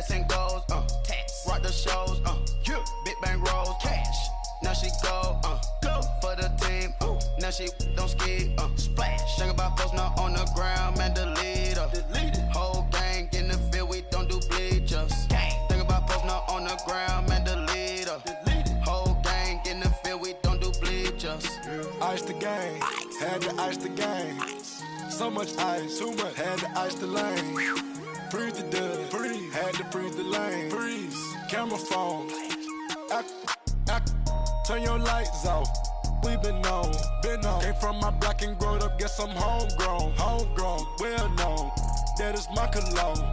Shots and goals, tax. Rock the shows, yeah. Big bang rolls, cash. Now she go for the team, now she don't ski, splash. Think about posting up on the ground, man, delete her. Whole gang in the field, we don't do bleachers. Think about posting up on the ground, man, delete her. Whole gang in the field, we don't do bleachers. Ice the game, had to ice the game. So much ice, too much, had to ice the lane. Freeze the dub, freeze, had to freeze the lane. Freeze, camera phone. Turn your lights off. We been on. Came from my block and growed up. Guess I'm homegrown, well known. That is my cologne.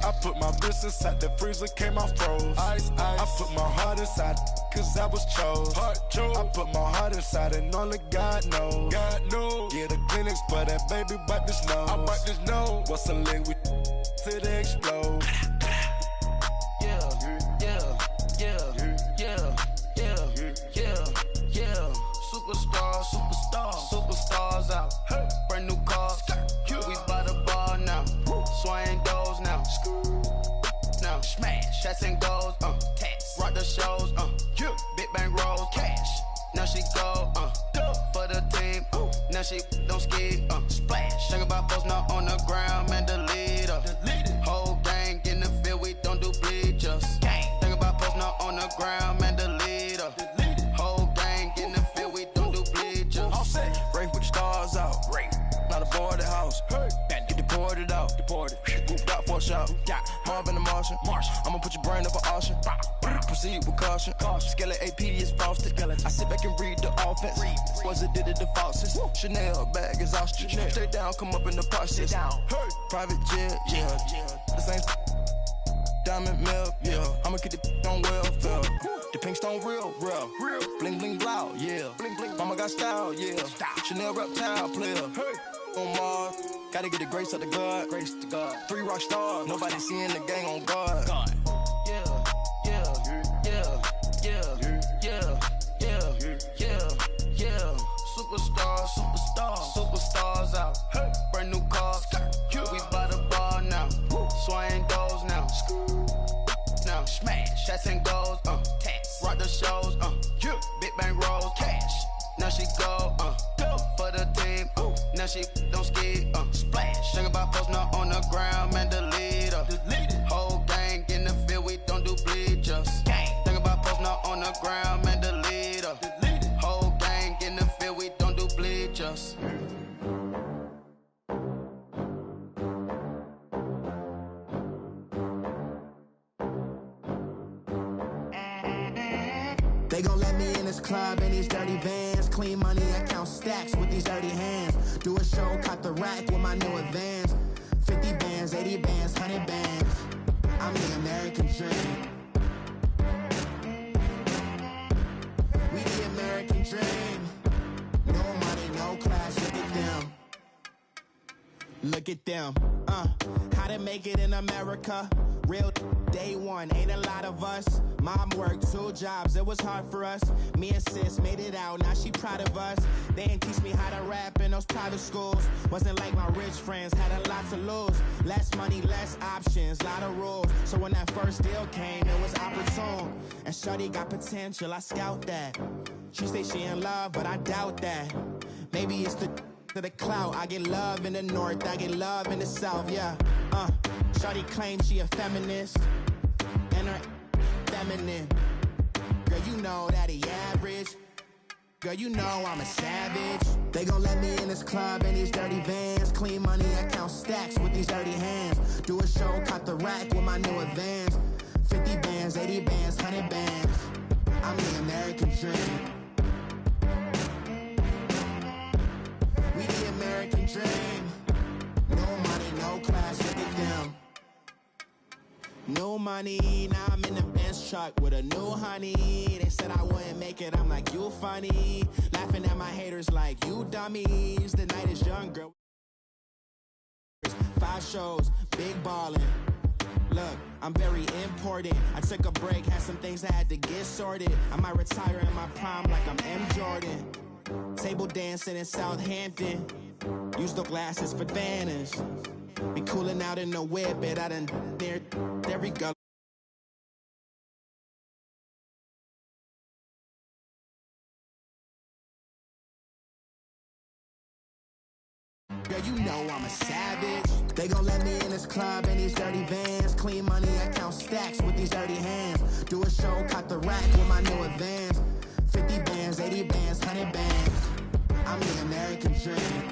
I put my wrist inside the freezer, came out froze. Ice. I put my heart inside, cause I was chose. I put my heart inside and only God knows. Yeah, the clinics for that baby wipe this nose. I wipe this nose. What's a lick with till they explode? Superstars out. Brand new cars. We by the bar now. Swaying doors now. Now smash. Shots and goals. Tax. Rock the shows. Big bang rolls. Cash. Now she go. For the team. Now she don't ski. Splash. Think about posting up on the ground, man, delete her. Whole gang in the field, we don't do bleachers. Think about posting up on the ground, man, delete her. Whole gang in the field, we don't do bleachers. All set. Race with the stars out. Not a boarded house. Get deported out. Moved out for a shot. Marvin the Martian. I'ma put your brain up for auction. Proceed with caution. Skeleton AP is frosted. I sit back and read the offense. Was it did it the faucets? Chanel bag is ostrich. Stay down, come up in the posture. Private jet, yeah. The same diamond milk, yeah. I'ma keep the on welfare. The pink stone real. Bling bling blow, yeah. Mama got style, yeah. Chanel reptile player. On Mars, gotta get the grace of the God. 3 rock stars, nobody seeing the gang on guard. Superstars out. Brand new cars. We by the bar now. Swaying doors now. Now smash. Shots and goals. Tax. Rock the shows. Big bang rolls. Cash. Now she go. For the team. Now she don't ski. Splash. Think about posting up on the ground, man, delete her. Whole gang in the field, we don't do bleachers. Think about posting up on the ground, man, delete her. Whole gang in the field, we don't do bleachers. They gon' let me in this club in these dirty vans. Clean money, I count stacks with these dirty hands. Do a show, cut the rack with my new advance. 50 bands, 80 bands, 100 bands. I'm the American dream. We the American dream. No money, no class, look at them. Look at them, how to make it in America. Real day one, ain't a lot of us. Mom worked 2 jobs, it was hard for us. Me and sis made it out, now she proud of us. They ain't teach me how to rap in those private schools. Wasn't like my rich friends, had a lot to lose. Less money, less options, lot of rules. So when that first deal came, it was opportune. And shorty got potential, I scout that. She say she in love, but I doubt that. Maybe it's to the clout. I get love in the north, I get love in the south, yeah. Shorty claims she a feminist, and her feminine. Girl, you know that he average. Girl, you know I'm a savage. They gon' let me in this club in these dirty vans. Clean money, I count stacks with these dirty hands. Do a show, cut the rack with my new advance. 50 bands, 80 bands, 100 bands. I'm the American dream. We the American dream. No money, no class, look at them. No money, now I'm in the Benz truck with a new honey. They said I wouldn't make it, I'm like, you funny. Laughing at my haters like, you dummies. The night is young, girl. 5 shows, big ballin'. Look, I'm very important. I took a break, had some things I had to get sorted. I might retire in my prime like I'm M. Jordan. Table dancing in Southampton. Use the glasses for Vannas. Be cooling out in the whip, but I done near every girl. you know I'm a savage. They gon' let me in this club in these dirty vans. Clean money, I count stacks with these dirty hands. Do a show, caught the rack with my new advance. 50 bands, 80 bands, 100 bands. I'm the American dream.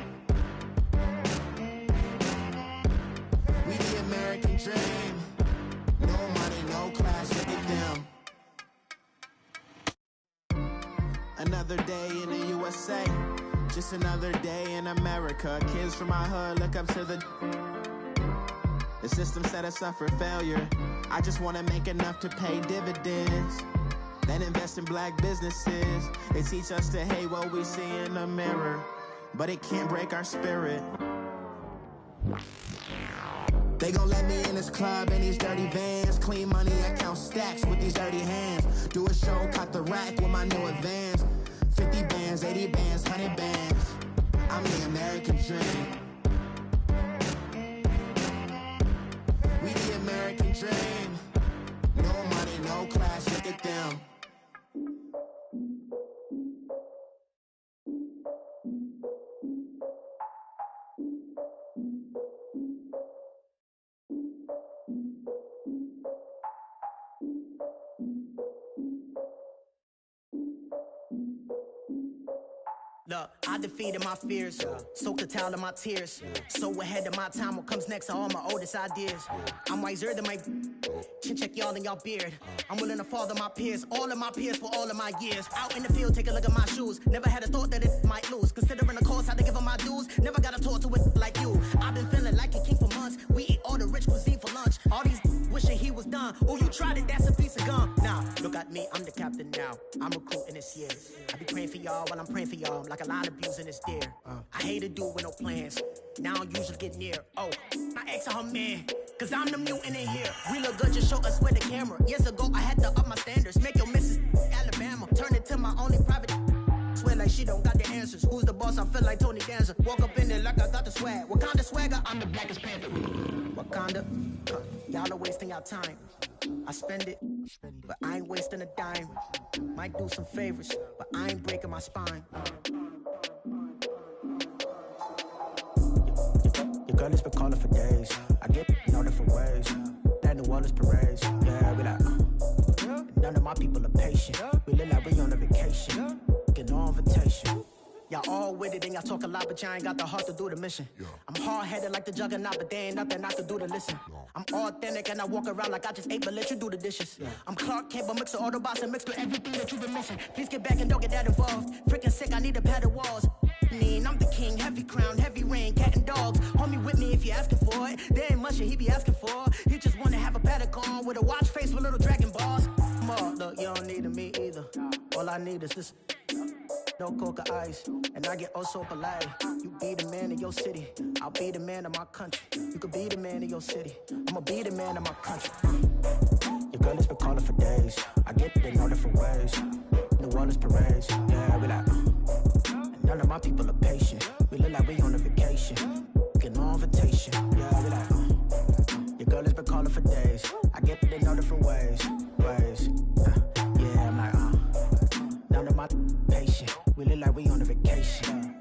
We the American dream. No money, no class, look at them. Another day in the USA. Just another day in America. Kids from my hood look up to the system set us up for failure. I just want to make enough to pay dividends, then invest in black businesses. They teach us to hate what we see in the mirror, but it can't break our spirit. They gon' let me in this club in these dirty vans. Clean money, I count stacks with these dirty hands. Do a show, caught the rack with my new advance. 50 bands, 80 bands, 100 bands. I'm the American dream. We the American dream. No money, no class, look at them. Look, I defeated my fears, soaked a towel in my tears. So ahead of my time, what comes next are all my oldest ideas. I'm wiser than my chin check y'all in y'all beard. I'm willing to father my peers, all of my peers for all of my years. Out in the field, take a look at my shoes. Never had a thought that it might lose. Considering the cost, I had to give them my dues. Never got a talk to it like you. I've been feeling like a king for months. We eat all the rich cuisine for lunch. All these wishing he was done. Oh, you tried it, that's a piece of gum. Nah, look at me, I'm the captain now. I'm recruiting this year. I be praying for y'all while I'm praying for y'all. Like a line of abusing this deer. I hate a dude with no plans. Now I usually get near. Oh, I ex her man, cause I'm the mutant in here. We look good, just show us where the camera. Years ago, I had to up my standards. Make your missus Alabama. Turn it to my only private. Swear like she don't got the answers. Who's the boss? I feel like Tony Danza. Walk up in there like I got the swag. Wakanda swagger, I'm the blackest panther. Wakanda, y'all are wasting your time. I spend it, but I ain't wasting a dime. Might do some favors, but I ain't breaking my spine. Your girl has been calling for days. I get in all different ways. That New Orleans parades. Yeah, we like, none of my people are patient. We look like we on a vacation. Get no invitation. Y'all all with it and y'all talk a lot, but y'all ain't got the heart to do the mission. I'm hard-headed like the juggernaut, but there ain't nothing I can do to listen. I'm authentic and I walk around like I just ate, but let you do the dishes. I'm Clark Kent, but mix the Autobots and mix with everything that you've been missing. Please get back and don't get that involved. Freaking sick, I need a pad of walls. I'm the king, heavy crown, heavy rain, cat and dogs. Homie with me if you're asking for it. There ain't much that he be asking for. He just wanna have a paddock on with a watch face with little dragon balls. Look, you don't need me either. All I need is this. No coca ice, and I get oh so polite. You be the man of your city, I'll be the man of my country. You could be the man of your city, I'ma be the man of my country. Your girl has been calling for days. I get it in all different ways. New Orleans parades, yeah, we like. None of my people are patient. We look like we on a vacation. Get no invitation, yeah, we like. Your girl has been calling for days. I get it in all different ways. Yeah, I'm like, none of my patient. We look like we on a vacation.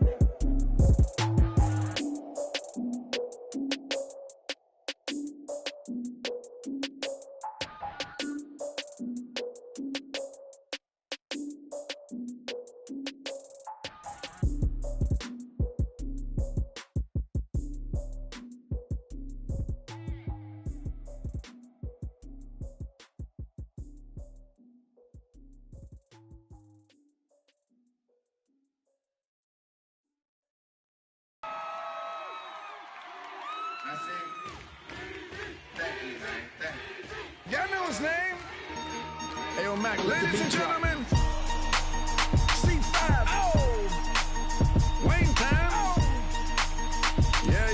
Y'all know his name? Ayo, Mac, ladies and gentlemen, C5. Oh! Wayne time. Oh! Yeah.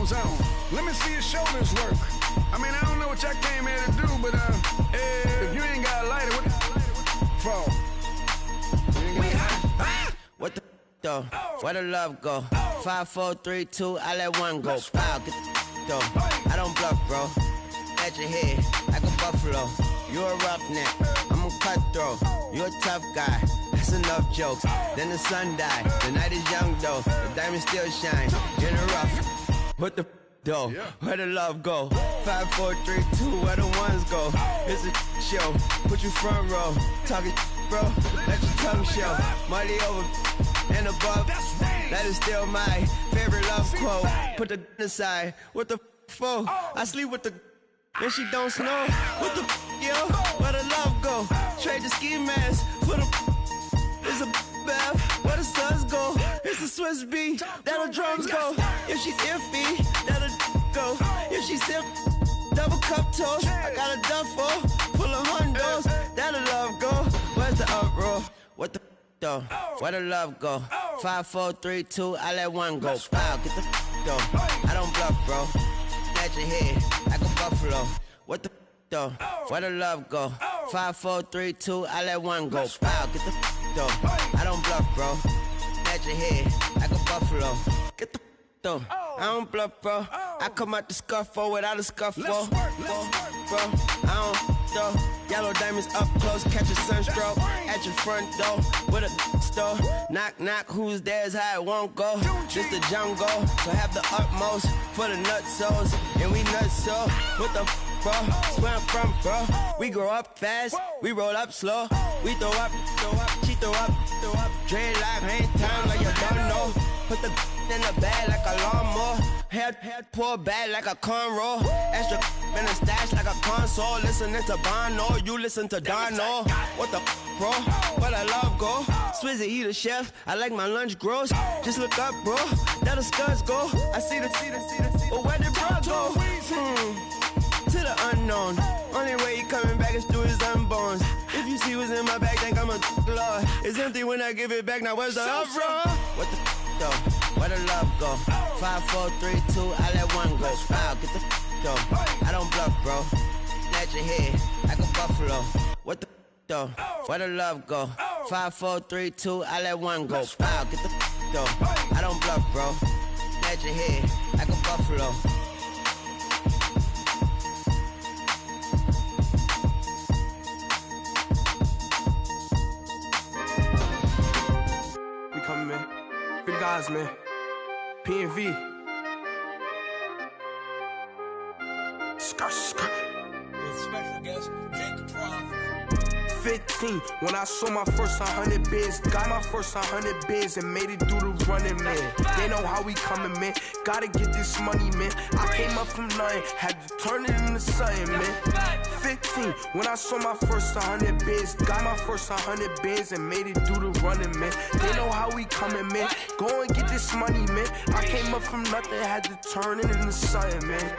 Zone. Let me see your shoulders work. I mean, I don't know what y'all came here to do, but if you ain't got a lighter, what for? We hot. What the though? Where the love go? 5, 4, 3, 2, I let one go. Pow, get the though. I don't bluff, bro. At your head like a buffalo. You a roughneck, I'm a cutthroat. You a tough guy. That's enough jokes. Then the sun died. The night is young though. The diamonds still shine. In the rough. What the though? Where the love go? 5, 4, 3, 2. Where the ones go? It's a show. Put you front row. Talking bro. Let your tongue show. Money over and above. That is still my favorite love quote. Put the aside. What the for? I sleep with the and she don't snow. What the yo? Where the love go? Trade the ski mask for the it's a bath. Where the suns go? It's a Swiss beat. That'll drums go. If she's iffy, that'll go. If she's sip, double cup toast. I got a duffel full of hundos. That'll love go. Where's the uproar? What the though? Where the love go? 5, 4, 3, 2. I let one go. Wow, get the though. I don't bluff, bro. At your head like a buffalo. What the though? Where the love go? 5, 4, 3, 2. I let one go. Wow, get the though. I don't bluff, bro. At your head like a buffalo. Get the though. I don't bluff, bro. I come out the scuffle without a scuffle. Bro, I don't though. Yellow diamonds up close, catch a sunstroke at your front door with a store. Knock, knock, who's there's how it won't go. Just the jungle, so have the utmost for the nutsos. And we nuts so, what the bro? Where I'm from, bro. We grow up fast, we roll up slow. We throw up, she throw up. Dreadlock, ain't time like you don't know. Put the in the bag like a lawnmower. Head pull back like a cornrow. Extra in the stash like a console. Listening to Bono, you listen to Dono. What the bro? Where the love go? Swizzy, he the chef. I like my lunch gross. Just look up, bro. That'll scuds go. I see the. But where did bro go? To the unknown. Only way he coming back is through his unborns. If you see what's in my bag, think I'm a lord. It's empty when I give it back. Now where's the uproar? What the though? Where the love go? 5, 4, 3, 2. I let one go. Wow, get the though. I don't bluff, bro. At your head like a buffalo. What the though? Where the love go? 5, 4, 3, 2. I let one go. Wow, get the though. I don't bluff, bro. At your head like a buffalo. We coming, man. Free the guys, man. P&V. Skirt. Special guest, Jake Prof. 15, when I saw my first 100 bids. Got my first 100 bids and made it through the running, man. They know how we coming, man. Gotta get this money, man. I came up from nothing, had to turn it into something, man. 15, when I saw my first 100 bids. Got my first 100 bids and made it through the running, man. They know how we coming, man. Go and get this money, man. I came up from nothing, had to turn it into something, man.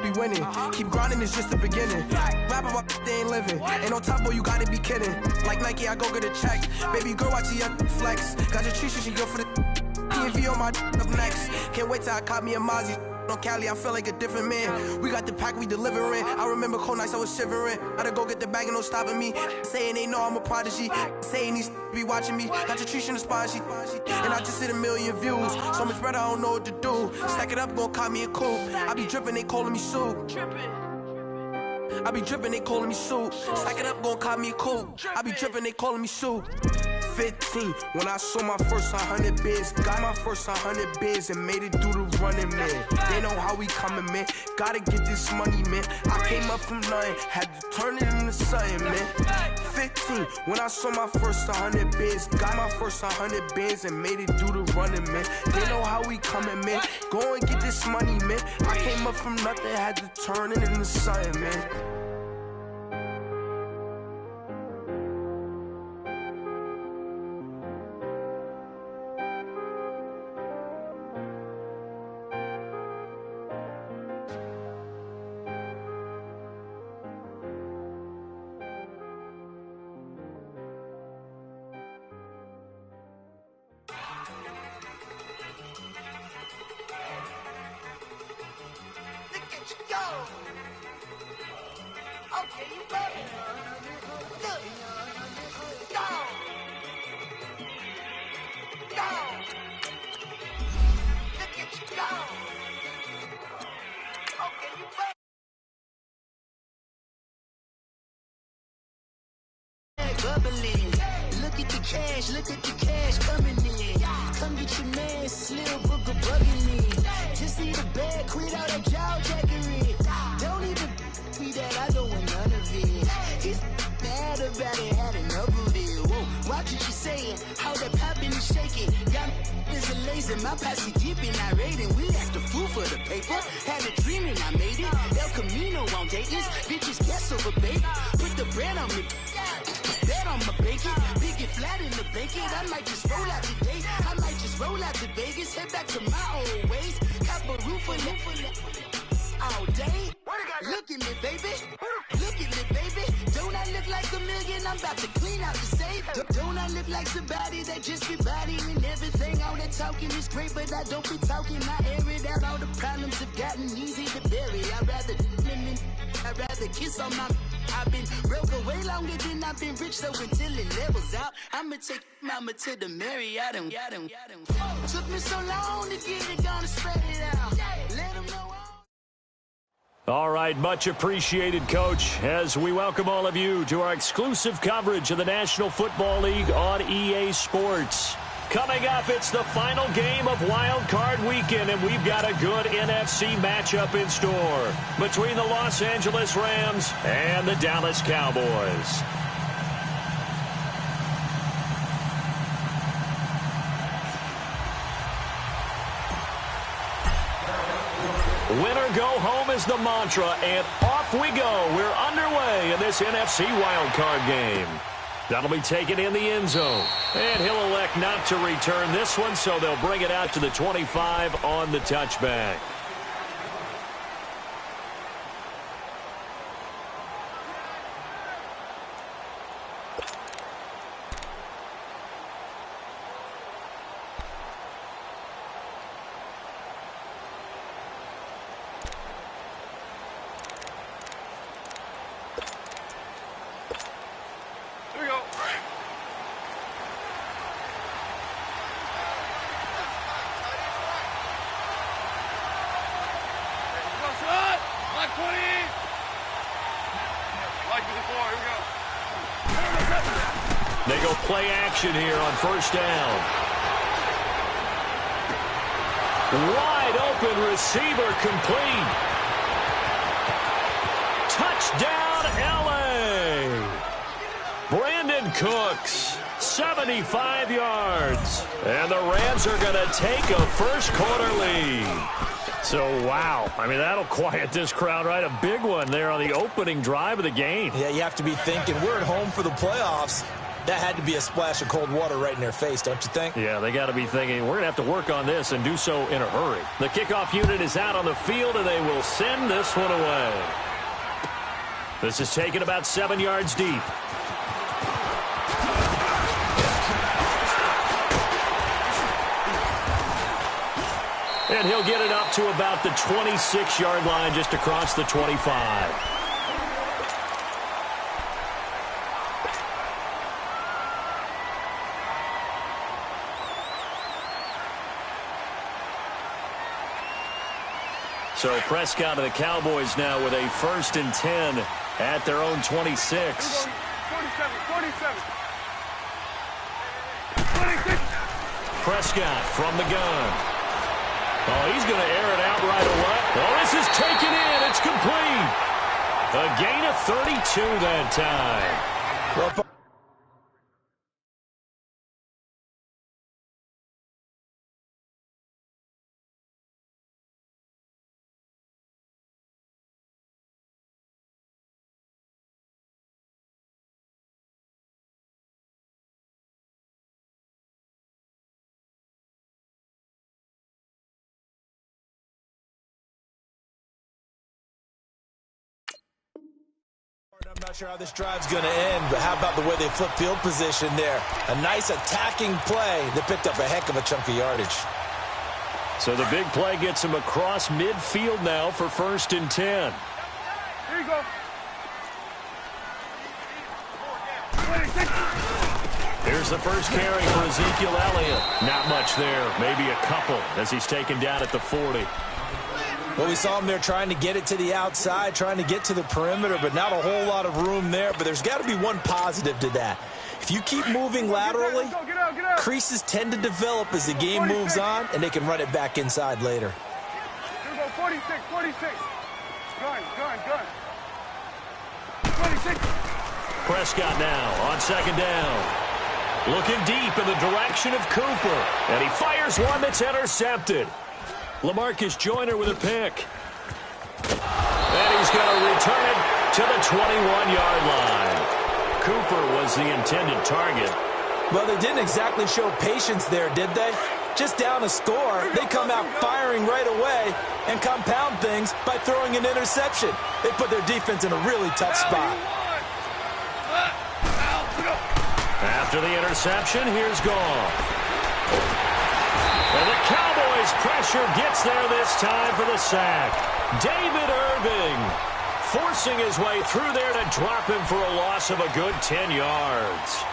Be winning, keep grinding, it's just the beginning. Rap about they ain't living. Ain't no top boy, you gotta be kidding. Like Nike, I go get a check. Baby girl, watch your flex. Got your Trisha, she go for the P&V on my up next. Can't wait till I caught me a Mozzie. On Cali, I feel like a different man. We got the pack, we delivering. I remember cold nights, I was shivering. Gotta go get the bag and no stopping me. Saying they know I'm a prodigy. Saying these be watching me. Got your Trisha in the spot, she. And I just hit 1 million views. So much better, I don't know what to do. Stack it up, gon' call me a coupe. I be dripping, they calling me soup. I be dripping, they calling me soup. Stack it up, gon' call me a coupe. I be dripping, they calling me soup. 15, when I saw my first 100 bids. Got my first 100 bids and made it through the running, man. They know how we coming, man. Gotta get this money, man. I came up from nothing, had to turn it into something, man. 15, when I saw my first 100 bids. Got my first 100 bids and made it through the running, man. They know how we coming, man. Go and get this money, man. I came up from nothing, had to turn it into something, man. Bubbly. Look at the cash, look at the cash coming in. Come get your man, Slim Booker bugging me. Just see the bag, quit all that jaw jackery. Don't even me that, I don't want none of it. He's mad about it, had enough of it. Whoa, watch what you saying, how that poppin' and shaking. Got is a laser, my posse deep and I raiding. We act a fool for the paper, had a dream and I made it. El Camino on Dayton's, bitches guess over bait. Put the bread on me, bet on my bacon. Big it flat in the bacon, I might just roll out today. I might just roll out to Vegas, head back to my old ways. Cop a roof for all day. Look at me, baby. Look at me, baby. Don't I look like a million? I'm about to clean out the safe. Don't I look like somebody that just be bodying everything? All that talking is great, but I don't be talking. I air it out. All the problems have gotten easy to bury. I'd rather kiss on my. I've been broke way longer than I've been rich, so until it levels out, I'ma take mama to the Marriott. Took me so long to get it, gonna spread it out. Let them know. All right, much appreciated, Coach, as we welcome all of you to our exclusive coverage of the National Football League on EA Sports. Coming up, it's the final game of Wild Card Weekend, and we've got a good NFC matchup in store between the Los Angeles Rams and the Dallas Cowboys. Winner go home is the mantra, and off we go. We're underway in this NFC wildcard game. That'll be taken in the end zone. And he'll elect not to return this one, so they'll bring it out to the 25 on the touchback. They go play action here on first down. Wide open receiver complete. Touchdown, L.A. Brandon Cooks, 75 yards. And the Rams are going to take a first quarter lead. So, wow. I mean, that'll quiet this crowd, right? A big one there on the opening drive of the game. Yeah, you have to be thinking, we're at home for the playoffs. That had to be a splash of cold water right in their face, don't you think? Yeah, they got to be thinking, we're going to have to work on this and do so in a hurry. The kickoff unit is out on the field, and they will send this one away. This is taken about 7 yards deep. And he'll get it up to about the 26-yard line just across the 25. So Prescott of the Cowboys now with a 1st and 10 at their own 26. 47. Prescott from the gun. Oh, he's going to air it out right away. Oh, this is taken in. It's complete. A gain of 32 that time. I'm not sure how this drive's going to end, but how about the way they flip field position there? A nice attacking play that picked up a heck of a chunk of yardage. So the big play gets him across midfield now for 1st and 10. Here you go. Here's the first carry for Ezekiel Elliott. Not much there, maybe a couple as he's taken down at the 40. Well, we saw him there trying to get it to the outside, trying to get to the perimeter, but not a whole lot of room there. But there's got to be one positive to that. If you keep moving laterally, creases tend to develop as the game moves on, and they can run it back inside later. Here we go, 46. Gun. 26. Prescott now on second down. Looking deep in the direction of Cooper. And he fires one that's intercepted. LaMarcus Joyner with a pick. And he's going to return it to the 21-yard line. Cooper was the intended target. Well, they didn't exactly show patience there, did they? Just down a score, they come out firing right away and compound things by throwing an interception. They put their defense in a really tough spot. After the interception, here's Goff. And the Cowboys' pressure gets there this time for the sack. David Irving forcing his way through there to drop him for a loss of a good 10 yards.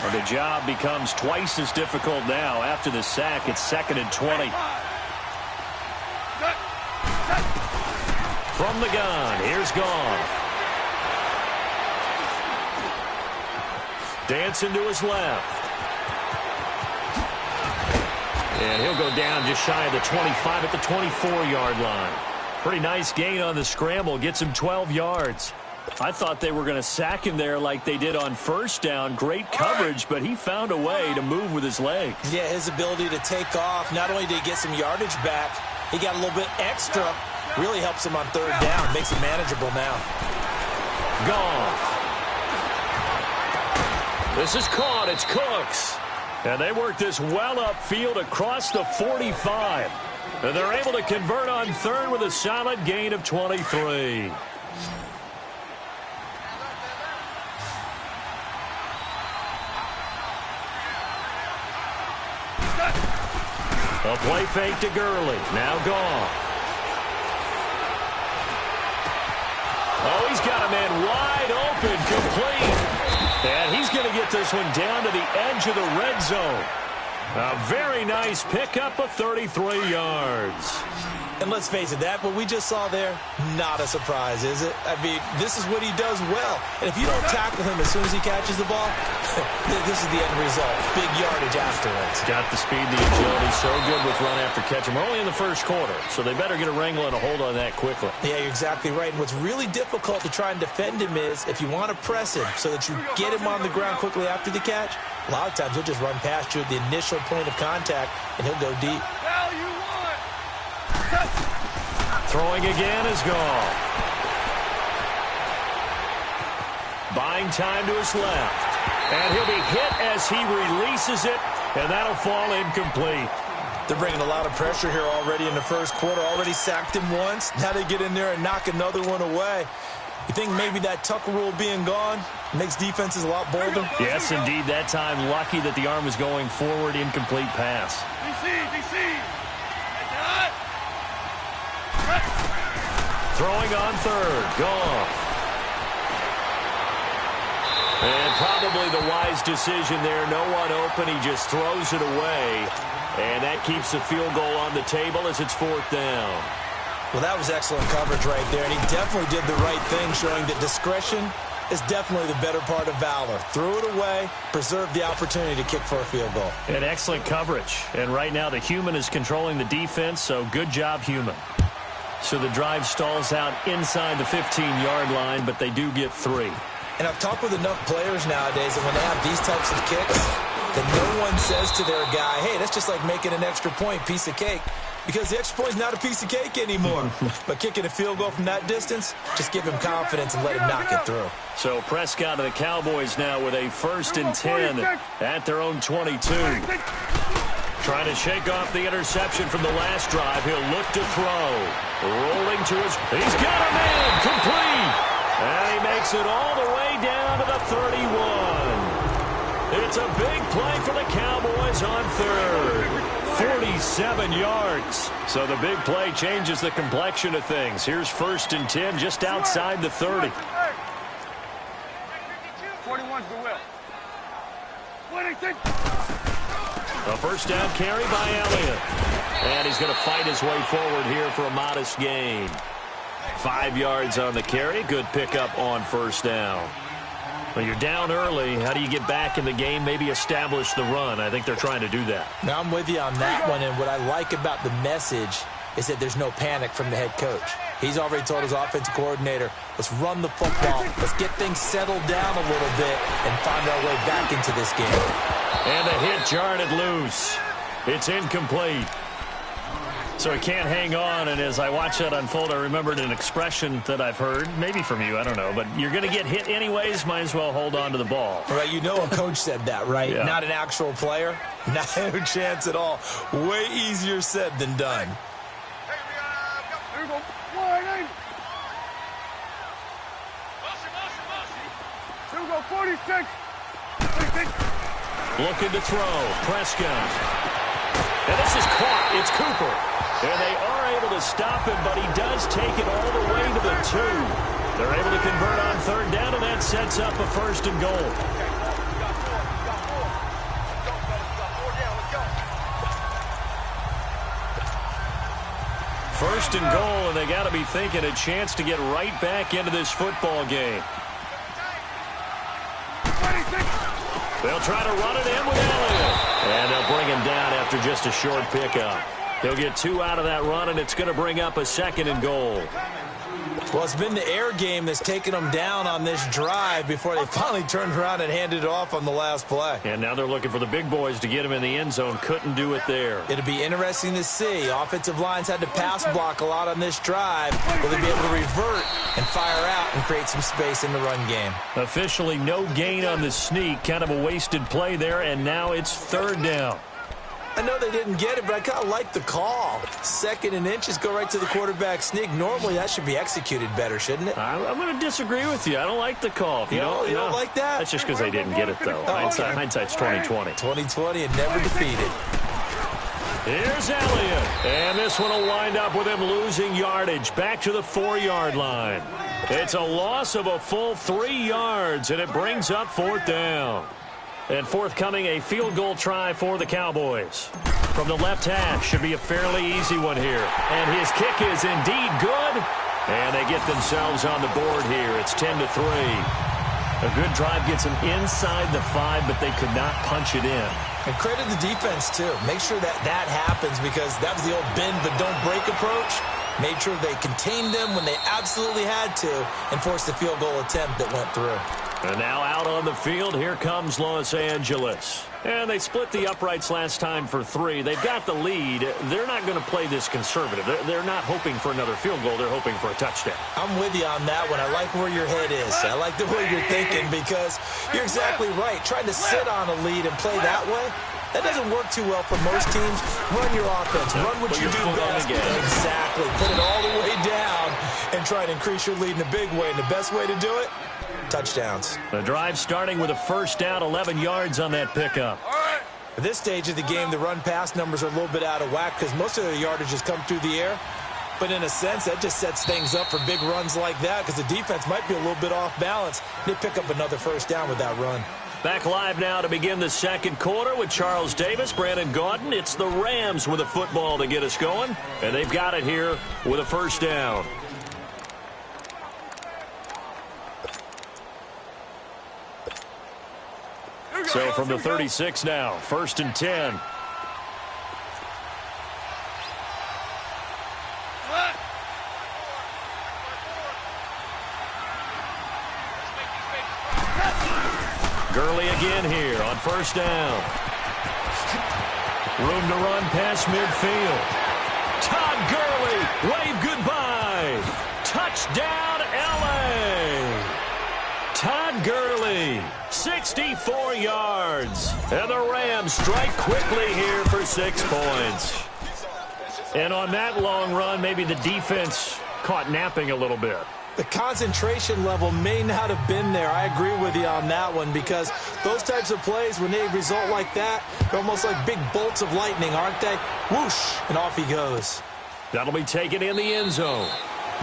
And the job becomes twice as difficult now. After the sack, it's 2nd and 20. From the gun, here's Goff. Dancing to his left. And he'll go down just shy of the 25 at the 24-yard line. Pretty nice gain on the scramble. Gets him 12 yards. I thought they were going to sack him there like they did on first down. Great coverage, but he found a way to move with his legs. Yeah, his ability to take off. Not only did he get some yardage back, he got a little bit extra. Really helps him on third down. Makes it manageable now. Goff. This is caught. It's Cooks. And they work this well upfield across the 45. And they're able to convert on third with a solid gain of 23. A play fake to Gurley. Now Goff. Oh, he's got a man wide open, complete. And he's going to get this one down to the edge of the red zone. A very nice pickup of 33 yards. And let's face it, that what we just saw there, not a surprise, is it? I mean, this is what he does well. And if you don't tackle him as soon as he catches the ball, this is the end result. Big yardage afterwards. Got the speed, the agility, so good with run after catch. We're only in the first quarter, so they better get a wrangle and a hold on that quickly. Yeah, you're exactly right. And what's really difficult to try and defend him is if you want to press him so that you get him on the ground quickly after the catch, a lot of times he'll just run past you at the initial point of contact, and he'll go deep. Throwing again is Goff. Buying time to his left. And he'll be hit as he releases it, and that'll fall incomplete. They're bringing a lot of pressure here already in the first quarter. Already sacked him once. Now they get in there and knock another one away. You think maybe that Tucker rule being gone makes defenses a lot bolder? Yes, indeed. That time, lucky that the arm was going forward. Incomplete pass. DC. Throwing on third. Goff. And probably the wise decision there. No one open. He just throws it away. And that keeps the field goal on the table as it's 4th down. Well, that was excellent coverage right there. And he definitely did the right thing, showing that discretion is definitely the better part of valor. Threw it away, preserved the opportunity to kick for a field goal. And excellent coverage. And right now the human is controlling the defense, so good job, human. So the drive stalls out inside the 15-yard line, but they do get 3. And I've talked with enough players nowadays that when they have these types of kicks, that no one says to their guy, hey, that's just like making an extra point, piece of cake. Because the extra point is not a piece of cake anymore. But kicking a field goal from that distance, just give him confidence and let him knock it through. So Prescott and the Cowboys now with a 1st and 10 at their own 22. Trying to shake off the interception from the last drive. He'll look to throw. Rolling to his... He's got a man! Complete! And he makes it all the way down to the 31. It's a big play for the Cowboys on third. 47 yards. So the big play changes the complexion of things. Here's 1st and 10 just outside the 30. 41's the will. A first down carry by Elliott. And he's going to fight his way forward here for a modest gain. 5 yards on the carry. Good pickup on first down. Well, you're down early. How do you get back in the game? Maybe establish the run. I think they're trying to do that. Now, I'm with you on that one, and what I like about the message is that there's no panic from the head coach. He's already told his offensive coordinator, let's run the football. Let's get things settled down a little bit and find our way back into this game. And a hit jarred it loose. It's incomplete. So he can't hang on, and as I watch that unfold, I remembered an expression that I've heard, maybe from you, I don't know, but you're going to get hit anyways, might as well hold on to the ball. Right, you know a coach said that, right? Yeah. Not an actual player. Not a chance at all. Way easier said than done. Looking to throw. Prescott. And this is caught. It's Cooper. And they are able to stop him, but he does take it all the way to the 2. They're able to convert on third down, and that sets up a first and goal. First and goal, and they got to be thinking a chance to get right back into this football game. They'll try to run it in with Elliott. And they'll bring him down after just a short pickup. He'll get 2 out of that run, and it's going to bring up a second and goal. Well, it's been the air game that's taken them down on this drive before they finally turned around and handed it off on the last play. And now they're looking for the big boys to get him in the end zone. Couldn't do it there. It'll be interesting to see. Offensive lines had to pass block a lot on this drive. Will they be able to revert and fire out and create some space in the run game? Officially no gain on the sneak. Kind of a wasted play there, and now it's third down. I know they didn't get it, but I kind of like the call. 2nd and inches, go right to the quarterback sneak. Normally, that should be executed better, shouldn't it? I'm going to disagree with you. I don't like the call. You don't like that? That's just because they didn't get it, though. Hindsight's 20/20. 20/20 and never defeated. Here's Elliott. And this one will wind up with him losing yardage. Back to the 4-yard line. It's a loss of a full 3 yards, and it brings up fourth down. And forthcoming, a field goal try for the Cowboys. From the left hash, should be a fairly easy one here. And his kick is indeed good. And they get themselves on the board here. It's 10-3. A good drive gets them inside the 5, but they could not punch it in. And credit the defense, too. Make sure that happens, because that was the old bend but don't break approach. Made sure they contained them when they absolutely had to and forced the field goal attempt that went through. And now out on the field, here comes Los Angeles. And they split the uprights last time for 3. They've got the lead. They're not going to play this conservative. They're not hoping for another field goal. They're hoping for a touchdown. I'm with you on that one. I like where your head is. I like the way you're thinking, because you're exactly right. Trying to sit on a lead and play that way, that doesn't work too well for most teams. Run your offense. Run what you do best. Exactly. Put it all the way down and try to increase your lead in a big way. And the best way to do it, touchdowns. The drive starting with a first down, 11 yards on that pickup. At this stage of the game, the run-pass numbers are a little bit out of whack because most of the yardage has come through the air. But in a sense, that just sets things up for big runs like that, because the defense might be a little bit off balance. They pick up another first down with that run. Back live now to begin the second quarter with Charles Davis, Brandon Gaudin. It's the Rams with a football to get us going, and they've got it here with a first down. So from the 36 now, 1st and 10. Gurley again here on first down. Room to run past midfield. Todd Gurley, wave goodbye. Touchdown, L.A. Todd Gurley, 64 yards. And the Rams strike quickly here for 6 points. And on that long run, maybe the defense caught napping a little bit. The concentration level may not have been there. I agree with you on that one, because those types of plays, when they result like that, they're almost like big bolts of lightning, aren't they? Whoosh, and off he goes. That'll be taken in the end zone.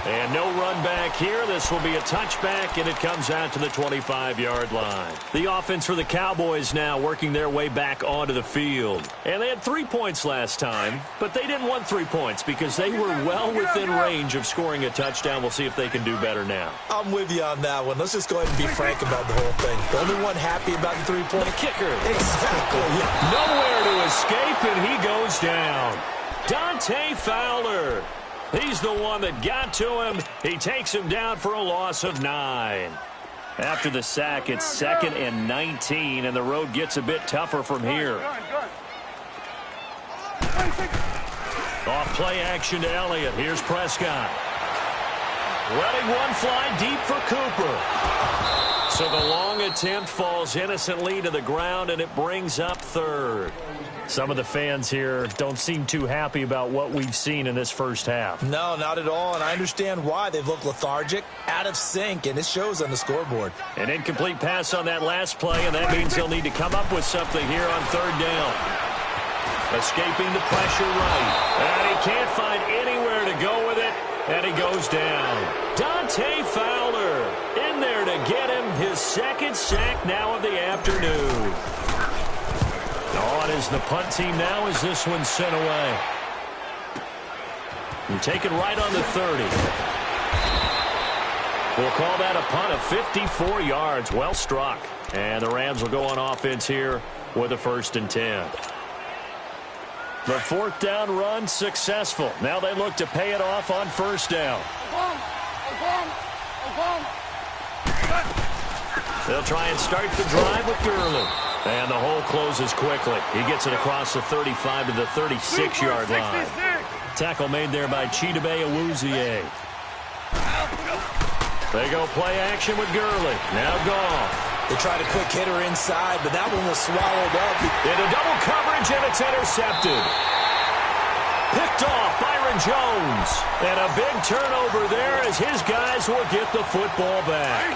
And no run back here. This will be a touchback, and it comes out to the 25-yard line. The offense for the Cowboys now working their way back onto the field. And they had 3 points last time, but they didn't want 3 points because they were well within range of scoring a touchdown. We'll see if they can do better now. I'm with you on that one. Let's just go ahead and be frank about the whole thing. The only one happy about the 3-point kicker. Exactly. Yeah. Nowhere to escape, and he goes down. Dante Fowler. He's the one that got to him. He takes him down for a loss of 9. After the sack, it's 2nd and 19, and the road gets a bit tougher from here. Off play action to Elliott. Here's Prescott. Letting one fly deep for Cooper. So the long attempt falls innocently to the ground, and it brings up 3rd. Some of the fans here don't seem too happy about what we've seen in this first half. No, not at all, and I understand why. They've looked lethargic, out of sync, and it shows on the scoreboard. An incomplete pass on that last play, and that means they'll need to come up with something here on 3rd down. Escaping the pressure right. And he can't find anywhere to go with it, and he goes down. Dante Fowler in there to get him his 2nd sack now of the afternoon. On is the punt team now as this one's sent away. You take it right on the 30. We'll call that a punt of 54 yards. Well struck. And the Rams will go on offense here with a 1st and 10. The 4th down run successful. Now they look to pay it off on 1st down. They'll try and start the drive with Gurley. And the hole closes quickly. He gets it across the 35 to the 36-yard line. Tackle made there by Chidobe Awuzie. They go play action with Gurley. Now Goff. They tried a quick hitter inside, but that one was swallowed up. Into double coverage, and it's intercepted. Picked off Byron Jones. And a big turnover there as his guys will get the football back.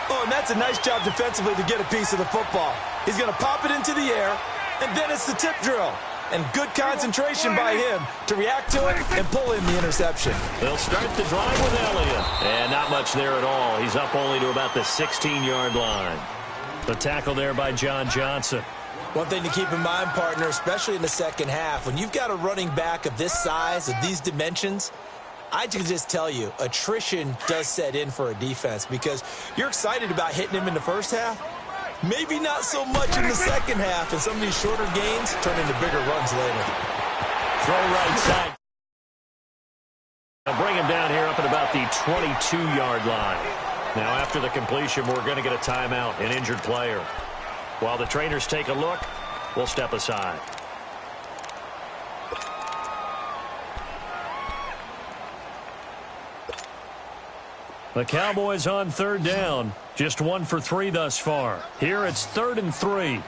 Oh, and that's a nice job defensively to get a piece of the football. He's going to pop it into the air, and then it's the tip drill. And good concentration by him to react to it and pull in the interception. They'll start the drive with Elliott. And not much there at all. He's up only to about the 16-yard line. The tackle there by John Johnson. One thing to keep in mind, partner, especially in the second half, when you've got a running back of this size, of these dimensions, I can just tell you, attrition does set in for a defense because you're excited about hitting him in the first half. Maybe not so much in the second half, and some of these shorter gains turn into bigger runs later. Throw right side. I'll bring him down here up at about the 22-yard line. Now after the completion, we're going to get a timeout, an injured player. While the trainers take a look, we'll step aside. The Cowboys on 3rd down. Just 1 for 3 thus far. Here it's 3rd and 3.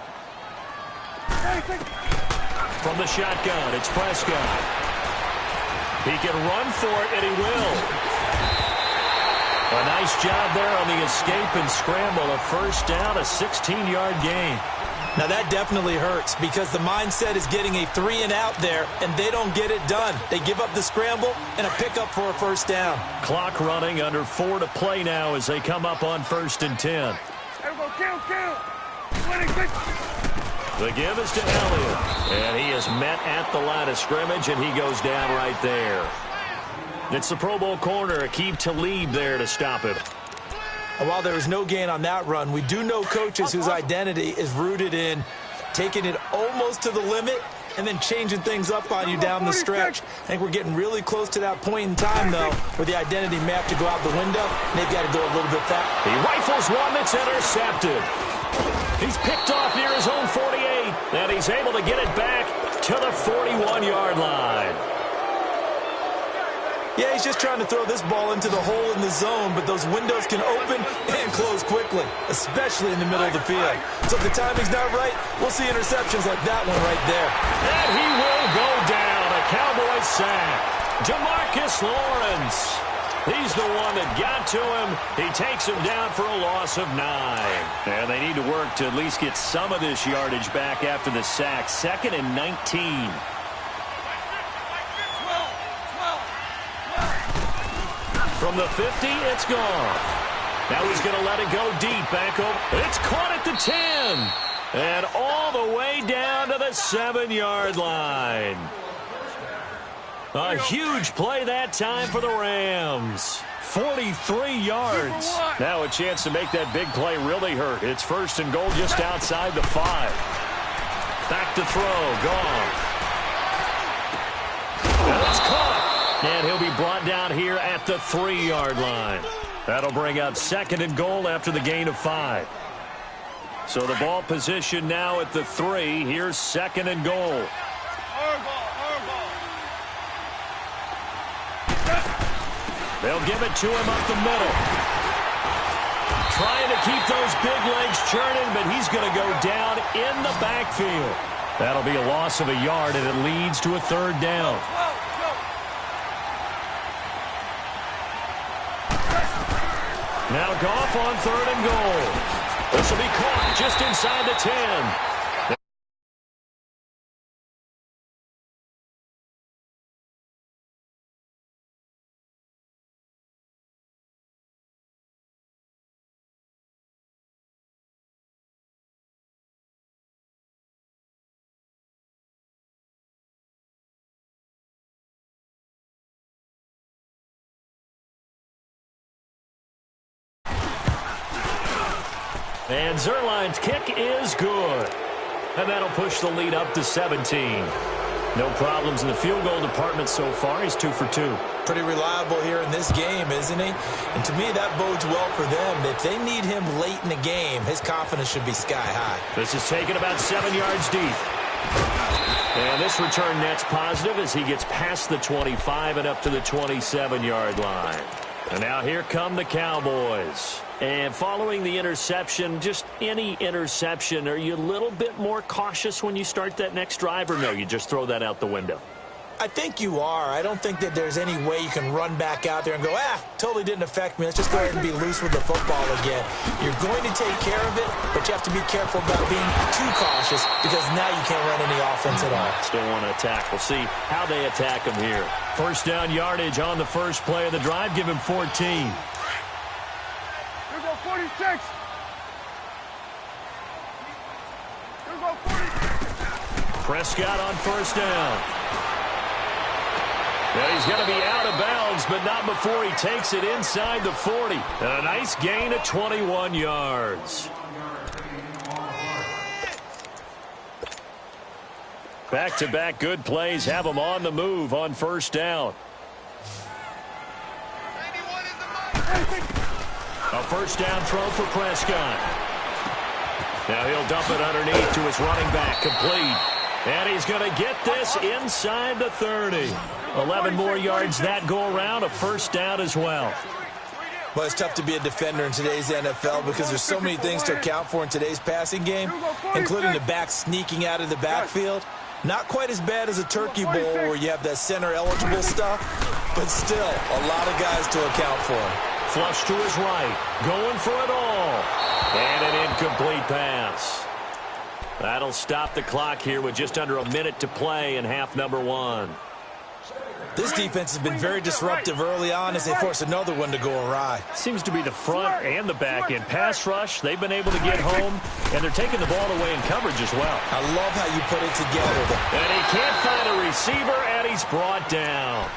From the shotgun, it's Prescott. He can run for it, and he will. A nice job there on the escape and scramble. A 1st down, a 16-yard gain. Now that definitely hurts because the mindset is getting a 3-and-out there, and they don't get it done. They give up the scramble and a pickup for a 1st down. Clock running, under 4 to play now as they come up on 1st and 10. The give is to Elliott, and he is met at the line of scrimmage, and he goes down right there. It's the Pro Bowl corner, Aqib Talib there to stop it. And while there was no gain on that run, we do know coaches whose identity is rooted in taking it almost to the limit and then changing things up on you down the stretch. I think we're getting really close to that point in time, though, where the identity may have to go out the window, and they've got to go a little bit faster. He rifles one that's intercepted. He's picked off near his own 48, and he's able to get it back to the 41-yard line. Yeah, he's just trying to throw this ball into the hole in the zone, but those windows can open and close quickly, especially in the middle of the field. So if the timing's not right, we'll see interceptions like that one right there. And he will go down. A Cowboys sack. DeMarcus Lawrence. He's the one that got to him. He takes him down for a loss of 9. And they need to work to at least get some of this yardage back after the sack. 2nd and 19. From the 50, it's gone. Now he's going to let it go deep. Back over. It's caught at the 10. And all the way down to the 7-yard line. A huge play that time for the Rams. 43 yards. Now a chance to make that big play really hurt. It's 1st and goal just outside the 5. Back to throw. Gone. And it's caught. And he'll be brought down here at the 3-yard line. That'll bring up 2nd and goal after the gain of 5. So the ball position now at the 3. Here's 2nd and goal. They'll give it to him up the middle. Trying to keep those big legs churning, but he's going to go down in the backfield. That'll be a loss of a yard, and it leads to a 3rd down. Now Goff on 3rd and goal. This will be caught just inside the 10. And Zerline's kick is good. And that'll push the lead up to 17. No problems in the field goal department so far. He's 2 for 2. Pretty reliable here in this game, isn't he? And to me, that bodes well for them. If they need him late in the game, his confidence should be sky high. This is taken about 7 yards deep. And this return net's positive as he gets past the 25 and up to the 27-yard line. And now here come the Cowboys. And following the interception, just any interception, are you a little bit more cautious when you start that next drive, or no, you just throw that out the window? I think you are. I don't think that there's any way you can run back out there and go, totally didn't affect me. Let's just go ahead and be loose with the football again. You're going to take care of it, but you have to be careful about being too cautious because now you can't run any offense at all. Still want to attack. We'll see how they attack him here. 1st down yardage on the first play of the drive. Give him 14. 46. Here we go, 40. Prescott on 1st down. Now he's going to be out of bounds, but not before he takes it inside the 40. And a nice gain of 21 yards. Back-to-back good plays have him on the move on 1st down. A 1st down throw for Prescott. Now he'll dump it underneath to his running back. Complete. And he's going to get this inside the 30. 11 more yards that go around. A 1st down as well. Well, it's tough to be a defender in today's NFL because there's so many things to account for in today's passing game, including the back sneaking out of the backfield. Not quite as bad as a turkey bowl where you have that center-eligible stuff, but still a lot of guys to account for. Flush to his right. Going for it all. And an incomplete pass. That'll stop the clock here with just under a minute to play in half number 1. This defense has been very disruptive early on as they force another one to go awry. Seems to be the front and the back end. Pass rush, they've been able to get home, and they're taking the ball away in coverage as well. I love how you put it together. And he can't find a receiver, and he's brought down.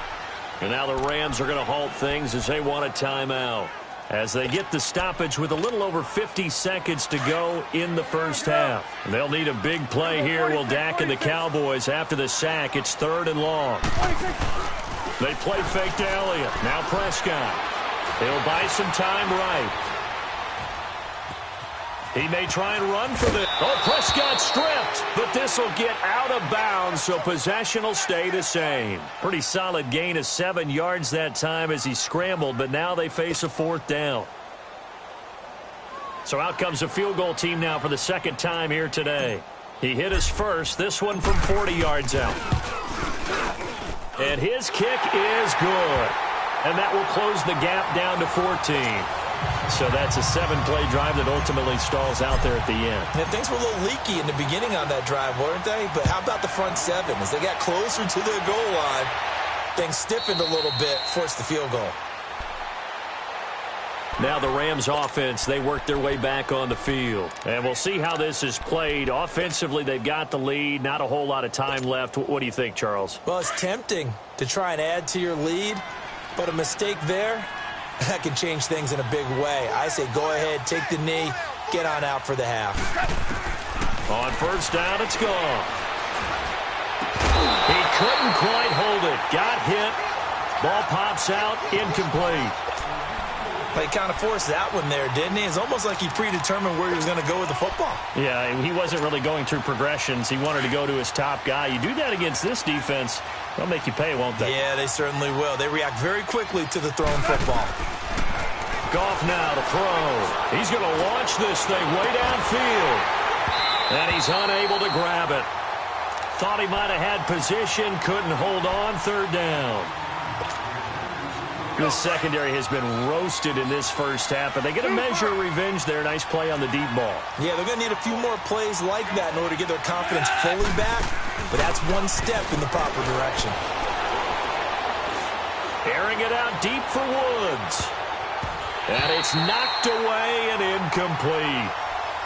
And now the Rams are going to halt things as they want a timeout. As they get the stoppage with a little over 50 seconds to go in the 1st half. And they'll need a big play here, will Dak and the Cowboys after the sack. It's 3rd and long. They play fake to Elliott. Now Prescott. He'll buy some time right. He may try and run for the... Oh, Prescott stripped, but this will get out of bounds, so possession will stay the same. Pretty solid gain of 7 yards that time as he scrambled, but now they face a 4th down. So out comes a field goal team now for the 2nd time here today. He hit his first, this one from 40 yards out. And his kick is good. And that will close the gap down to 14. So that's a 7-play drive that ultimately stalls out there at the end. And things were a little leaky in the beginning on that drive, weren't they? But how about the front 7? As they got closer to their goal line, things stiffened a little bit, forced the field goal. Now the Rams offense, they work their way back on the field. And we'll see how this is played. Offensively, they've got the lead. Not a whole lot of time left. What do you think, Charles? Well, it's tempting to try and add to your lead, but a mistake there, that can change things in a big way. I say go ahead, take the knee, get on out for the half. On first down, it's gone. He couldn't quite hold it. Got hit. Ball pops out, incomplete. But he kind of forced that one there, didn't he? It's almost like he predetermined where he was going to go with the football. Yeah, he wasn't really going through progressions. He wanted to go to his top guy. You do that against this defense, they'll make you pay, won't they? Yeah, they certainly will. They react very quickly to the thrown football. Goff now to throw. He's going to launch this thing way downfield. And he's unable to grab it. Thought he might have had position, couldn't hold on, third down. This secondary has been roasted in this first half, but they get a measure of revenge there. Nice play on the deep ball. Yeah, they're going to need a few more plays like that in order to get their confidence fully back, but that's one step in the proper direction. Airing it out deep for Woods. And it's knocked away and incomplete.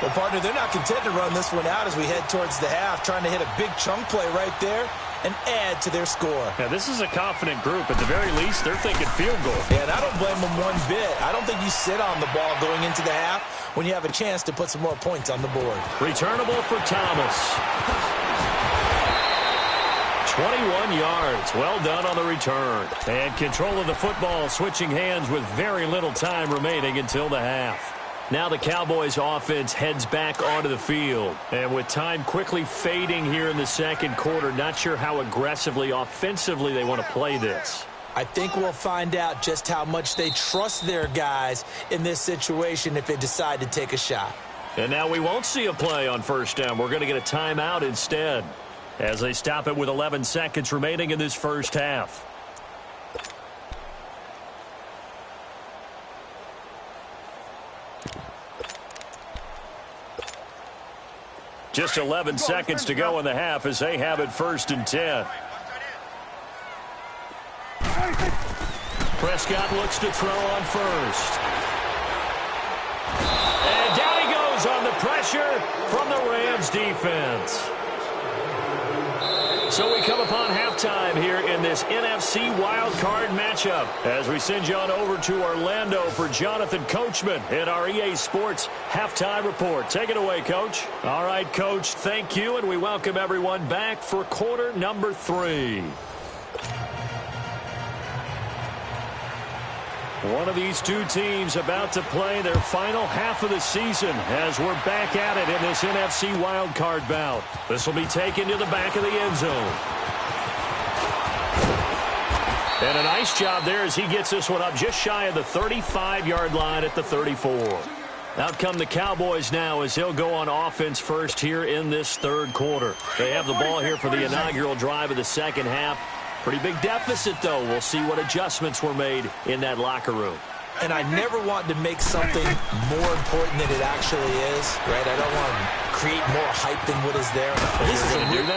Well, partner, they're not content to run this one out as we head towards the half, trying to hit a big chunk play right there and add to their score. Yeah, this is a confident group. At the very least, they're thinking field goal. Yeah, and I don't blame them one bit. I don't think you sit on the ball going into the half when you have a chance to put some more points on the board. Returnable for Thomas. 21 yards. Well done on the return. And control of the football, switching hands with very little time remaining until the half. Now the Cowboys offense heads back onto the field. And with time quickly fading here in the second quarter, not sure how aggressively, offensively they want to play this. I think we'll find out just how much they trust their guys in this situation if they decide to take a shot. And now we won't see a play on first down. We're going to get a timeout instead as they stop it with 11 seconds remaining in this first half. Just 11 seconds to go in the half as they have it 1st and 10. Prescott looks to throw on first. And down he goes on the pressure from the Rams defense. So we come upon halftime here in this NFC wildcard matchup as we send you on over to Orlando for Jonathan Coachman in our EA Sports Halftime Report. Take it away, Coach. All right, Coach, thank you, and we welcome everyone back for quarter number 3. One of these two teams about to play their final half of the season as we're back at it in this NFC wildcard bout. This will be taken to the back of the end zone. And a nice job there as he gets this one up just shy of the 35-yard line at the 34. Out come the Cowboys now as they'll go on offense first here in this third quarter. They have the ball here for the inaugural drive of the second half. Pretty big deficit, though. We'll see what adjustments were made in that locker room. And I never want to make something more important than it actually is, right? I don't want to create more hype than what is there.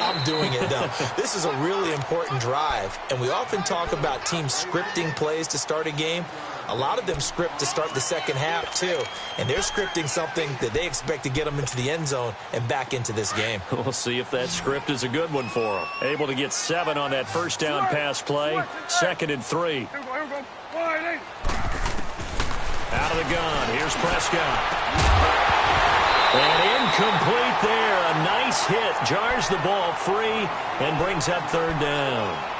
I'm doing it, though. This is a really important drive, and we often talk about teams scripting plays to start a game. A lot of them script to start the second half, too. And they're scripting something that they expect to get them into the end zone and back into this game. We'll see if that script is a good one for them. Able to get 7 on that first down pass play. 2nd and 3. Out of the gun. Here's Prescott. And incomplete there. A nice hit. Jars the ball free and brings up 3rd down.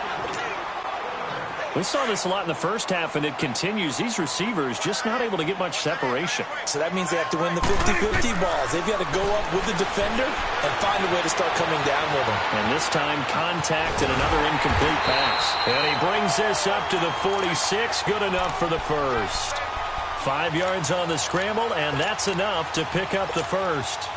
We saw this a lot in the first half, and it continues. These receivers just not able to get much separation. So that means they have to win the 50-50 balls. They've got to go up with the defender and find a way to start coming down with them. And this time, contact and another incomplete pass. And he brings this up to the 46. Good enough for the first. 5 yards on the scramble, and that's enough to pick up the first.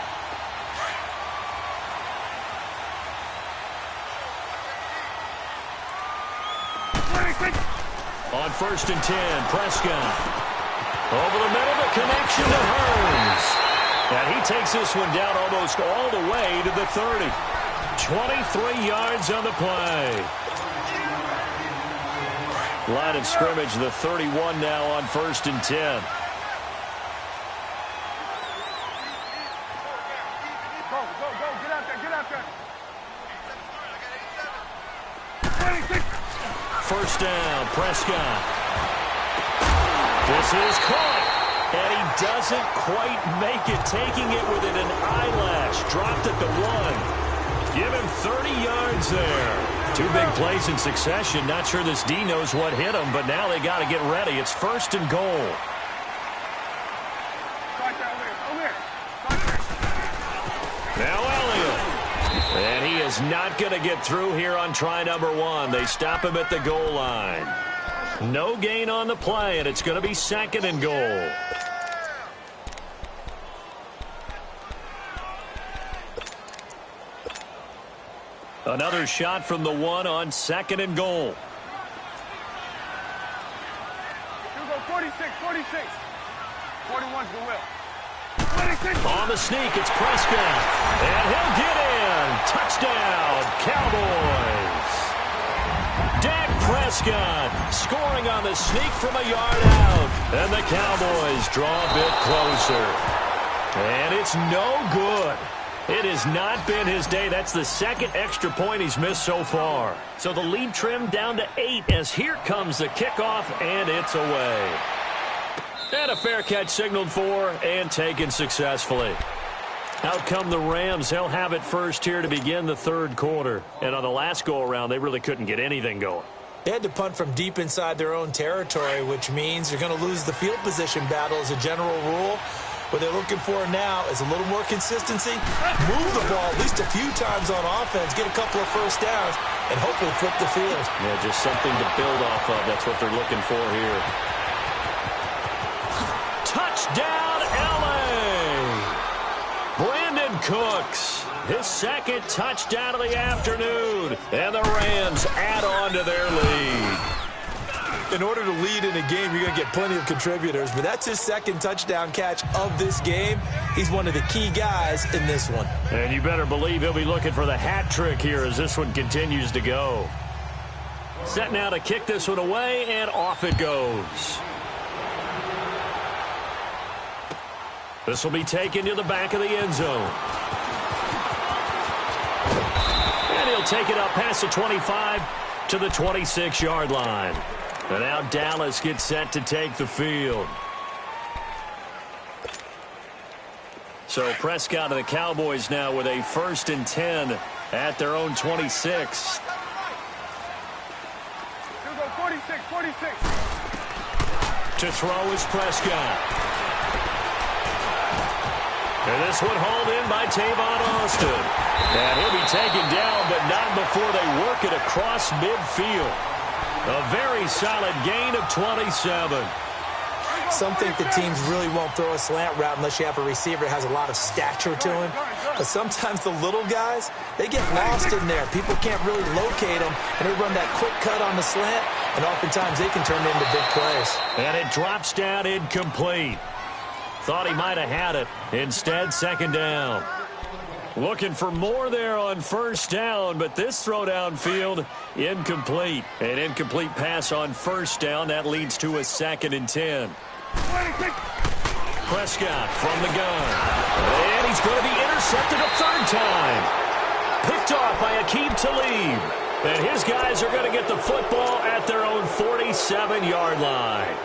On 1st and 10, Prescott. Over the middle, the connection to Hurns. And he takes this one down almost all the way to the 30. 23 yards on the play. Line of scrimmage, the 31 now on 1st and 10. first down. Prescott. This is caught. And he doesn't quite make it, taking it within an eyelash. Dropped at the 1. Give him 30 yards there. 2 big plays in succession. Not sure this D knows what hit him, but now they got to get ready. It's first and goal. Now Elliott. And he is not going to get through here on try number 1. They stop him at the goal line. No gain on the play, and it's going to be second and goal. Another shot from the 1 on second and goal. 46, 46. 41's the will. On the sneak, it's Prescott. And he'll get in. Touchdown, Cowboys. Dak Prescott scoring on the sneak from a yard out. And the Cowboys draw a bit closer. And it's no good. It has not been his day. That's the second extra point he's missed so far. So the lead trimmed down to 8 as here comes the kickoff, and it's away. And a fair catch signaled for and taken successfully. Out come the Rams. They'll have it first here to begin the third quarter. And on the last go-around, they really couldn't get anything going. They had to punt from deep inside their own territory, which means you're going to lose the field position battle as a general rule. What they're looking for now is a little more consistency, move the ball at least a few times on offense, get a couple of first downs, and hopefully flip the field. Yeah, just something to build off of. That's what they're looking for here. Touchdown, L.A. Brandon Cooks, his second touchdown of the afternoon, and the Rams add on to their lead. In order to lead in a game, you're going to get plenty of contributors, but that's his second touchdown catch of this game. He's one of the key guys in this one. And you better believe he'll be looking for the hat trick here as this one continues to go. Set now to kick this one away, and off it goes. This will be taken to the back of the end zone. And he'll take it up past the 25 to the 26-yard line. And now Dallas gets set to take the field. So Prescott and the Cowboys now with a 1st and 10 at their own 26. 46, 46. To throw is Prescott. And this one hauled in by Tavon Austin. And he'll be taken down, but not before they work it across midfield. A very solid gain of 27. Some think the teams really won't throw a slant route unless you have a receiver that has a lot of stature to him. But sometimes the little guys, they get lost in there. People can't really locate them, and they run that quick cut on the slant, and oftentimes they can turn into big plays. And it drops down incomplete. Thought he might have had it. Instead, second down. Looking for more there on first down, but this throw downfield, incomplete. An incomplete pass on first down. That leads to a 2nd and 10. Prescott from the gun. And he's going to be intercepted a 3rd time. Picked off by Aqib Talib. And his guys are going to get the football at their own 47-yard line.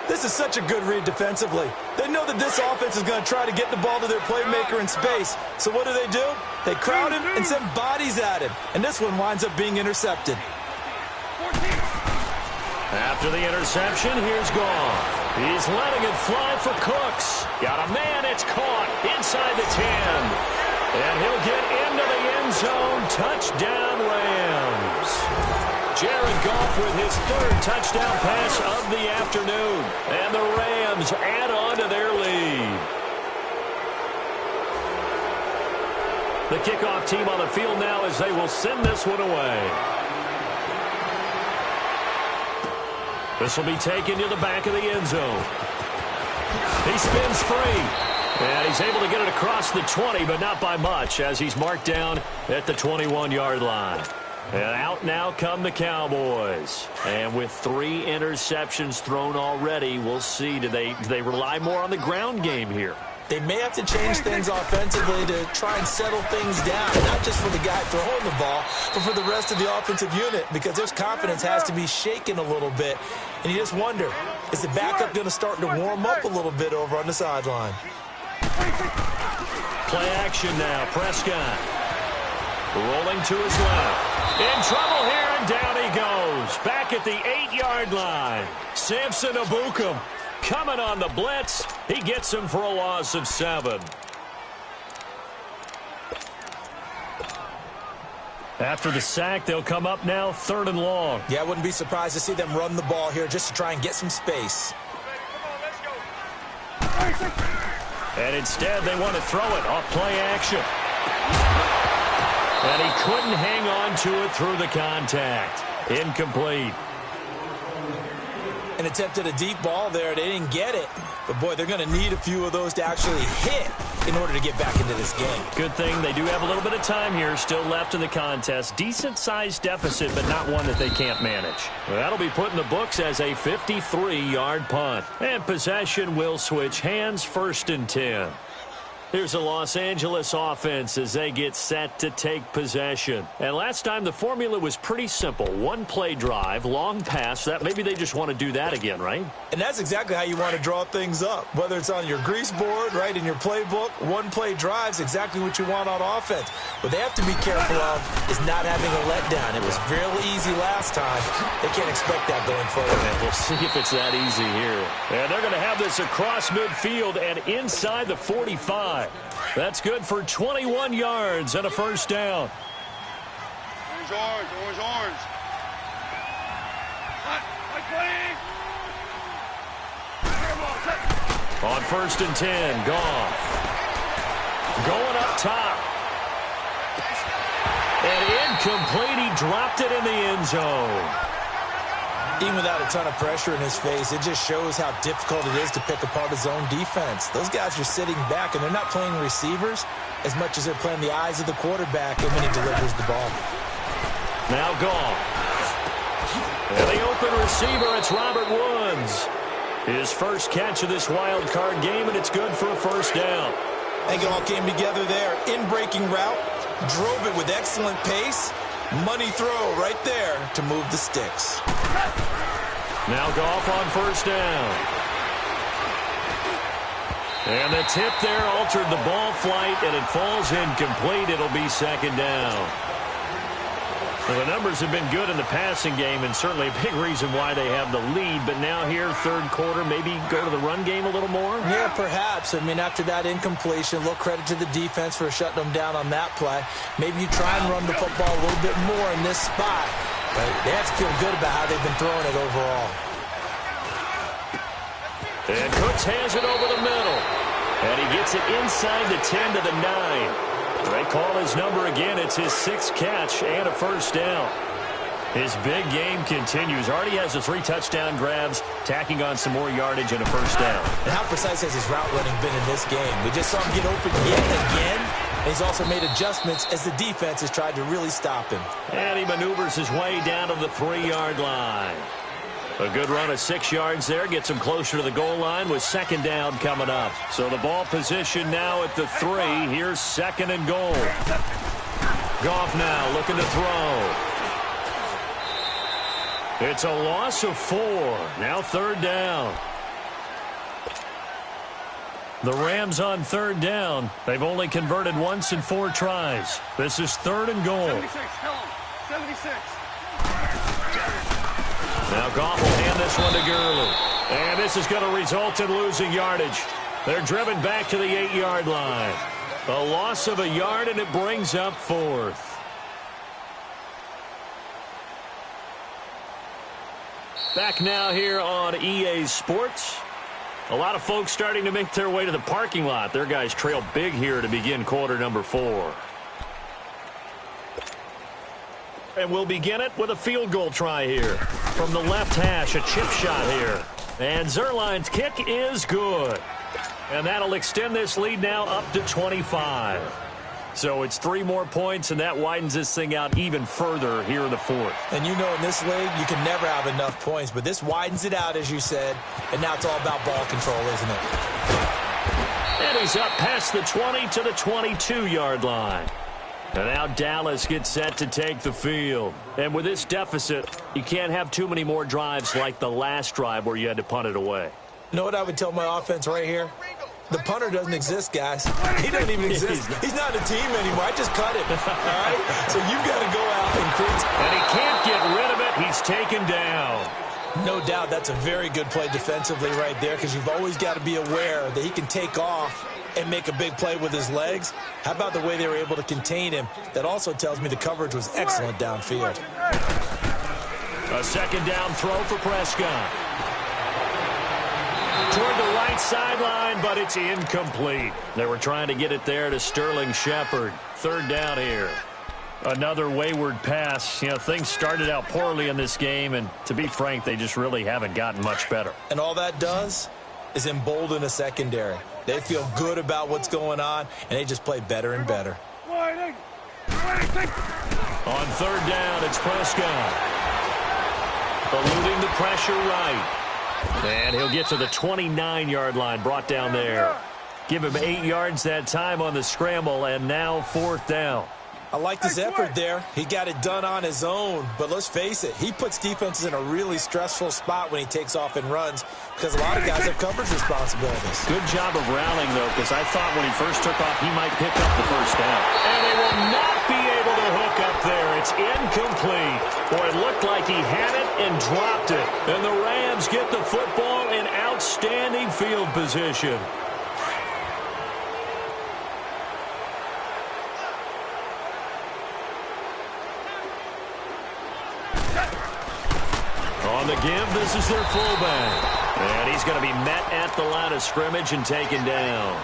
This is such a good read defensively. They know that this offense is going to try to get the ball to their playmaker in space. So what do? They crowd him and send bodies at him. And this one winds up being intercepted. After the interception, here's Goff. He's letting it fly for Cooks. Got a man, it's caught inside the 10. And he'll get into the end zone. Touchdown, Rams. Jared Goff with his 3rd touchdown pass of the afternoon. And the Rams add on to their lead. The kickoff team on the field now as they will send this one away. This will be taken to the back of the end zone. He spins free. And he's able to get it across the 20, but not by much as he's marked down at the 21-yard line. And out now come the Cowboys. And with 3 interceptions thrown already, we'll see. Do they rely more on the ground game here? they may have to change things offensively to try and settle things down, not just for the guy throwing the ball, but for the rest of the offensive unit, because their confidence has to be shaken a little bit. And you just wonder, is the backup going to start to warm up a little bit over on the sideline? Play action now. Prescott rolling to his left. In trouble here, and down he goes. Back at the 8-yard line. Samson Abukum coming on the blitz. He gets him for a loss of 7. After the sack, they'll come up now 3rd and long. Yeah, I wouldn't be surprised to see them run the ball here just to try and get some space. And instead, they want to throw it off play action. And he couldn't hang on to it through the contact. Incomplete. And attempted a deep ball there. They didn't get it. But, boy, they're going to need a few of those to actually hit in order to get back into this game. Good thing they do have a little bit of time here still left in the contest. Decent-sized deficit, but not one that they can't manage. Well, that'll be put in the books as a 53-yard punt. And possession will switch hands, 1st and 10. Here's the Los Angeles offense as they get set to take possession. And last time the formula was pretty simple. 1-play drive, long pass. That maybe they just want to do that again, right? And that's exactly how you want to draw things up. Whether it's on your grease board, right, in your playbook, 1-play drive's exactly what you want on offense. What they have to be careful of is not having a letdown. It was real easy last time. They can't expect that going forward. And we'll see if it's that easy here. And they're going to have this across midfield and inside the 45. That's good for 21 yards and a 1st down. Orange. On 1st and 10, Goff. Going up top. And incomplete. He dropped it in the end zone. Even without a ton of pressure in his face, it just shows how difficult it is to pick apart his own defense. Those guys are sitting back, and they're not playing receivers as much as they're playing the eyes of the quarterback and when he delivers the ball. Now Goff. And the open receiver, it's Robert Woods. His first catch of this wild card game, and it's good for a 1st down. I think it all came together there. In-breaking route, drove it with excellent pace. Money throw right there to move the sticks. Now Goff on 1st down. And the tip there altered the ball flight, and it falls incomplete. It'll be 2nd down. Well, the numbers have been good in the passing game, and certainly a big reason why they have the lead. But now here, 3rd quarter, maybe go to the run game a little more? Yeah, perhaps. I mean, after that incompletion, a little credit to the defense for shutting them down on that play. Maybe you try and run the football a little bit more in this spot. But they have to feel good about how they've been throwing it overall. And Cooks has it over the middle. And he gets it inside the 10 to the 9. They call his number again. It's his 6th catch and a 1st down. His big game continues. Already has the 3 touchdown grabs, tacking on some more yardage and a 1st down. And how precise has his route running been in this game? We just saw him get open yet again. And he's also made adjustments as the defense has tried to really stop him. And he maneuvers his way down to the 3-yard line. A good run of 6 yards there. Gets him closer to the goal line with 2nd down coming up. So the ball position now at the 3. Here's 2nd and goal. Goff now looking to throw. It's a loss of 4. Now 3rd down. The Rams on 3rd down. They've only converted once in 4 tries. This is 3rd and goal. 76. Now Goff will hand this one to Gurley. And this is going to result in losing yardage. They're driven back to the 8-yard line. A loss of a yard, and it brings up 4th. Back now here on EA Sports. A lot of folks starting to make their way to the parking lot. Their guys trail big here to begin quarter number 4. And we'll begin it with a field goal try here. From the left hash, a chip shot here. And Zerline's kick is good. And that'll extend this lead now up to 25. So it's 3 more points, and that widens this thing out even further here in the 4th. And you know in this league, you can never have enough points. But this widens it out, as you said. And now it's all about ball control, isn't it? And he's up past the 20 to the 22-yard line. And now Dallas gets set to take the field. And with this deficit, you can't have too many more drives like the last drive where you had to punt it away. You know what I would tell my offense right here? The punter doesn't exist, guys. He doesn't even exist. He's not a team anymore. I just cut him. All right? So you've got to go out and create. And he can't get rid of it. He's taken down. No doubt that's a very good play defensively right there, because you've always got to be aware that he can take off and make a big play with his legs. How about the way they were able to contain him? That also tells me the coverage was excellent downfield. A second down throw for Prescott. Toward the right sideline, but it's incomplete. They were trying to get it there to Sterling Shepard. Third down here. Another wayward pass. You know, things started out poorly in this game, and to be frank, they just really haven't gotten much better. And all that does is embolden a secondary. They feel good about what's going on, and they just play better and better. On third down, it's Prescott. Eluding the pressure right. And he'll get to the 29-yard line, brought down there. Give him 8 yards that time on the scramble, and now fourth down. I liked his effort there. He got it done on his own. But let's face it, he puts defenses in a really stressful spot when he takes off and runs, because a lot of guys have coverage responsibilities. Good job of rallying, though, because I thought when he first took off, he might pick up the first down. And they will not be able to hook up there. It's incomplete. Boy, it looked like he had it and dropped it. And the Rams get the football in outstanding field position. On the give, this is their fullback. And he's going to be met at the line of scrimmage and taken down.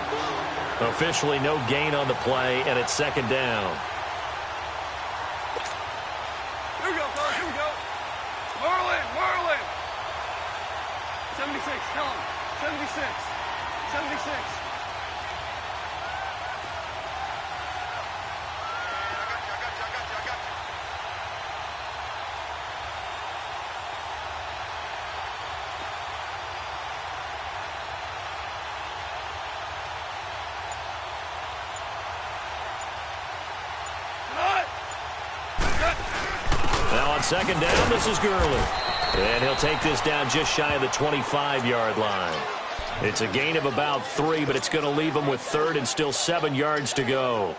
Officially no gain on the play, and it's second down. Here we go, fellas, here we go. Marlin, Marlin. 76, tell him. 76. 76. Second down, this is Gurley. And he'll take this down just shy of the 25-yard line. It's a gain of about 3, but it's going to leave him with third and still 7 yards to go.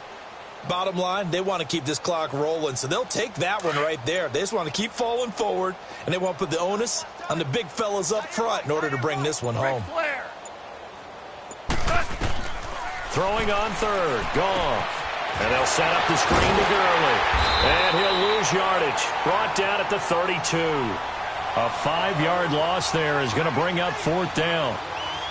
Bottom line, they want to keep this clock rolling, so they'll take that one right there. They just want to keep falling forward, and they want to put the onus on the big fellas up front in order to bring this one home. Throwing on third, Goff. And they'll set up the screen to Gurley. And he'll lose yardage. Brought down at the 32. A 5-yard loss there is going to bring up fourth down.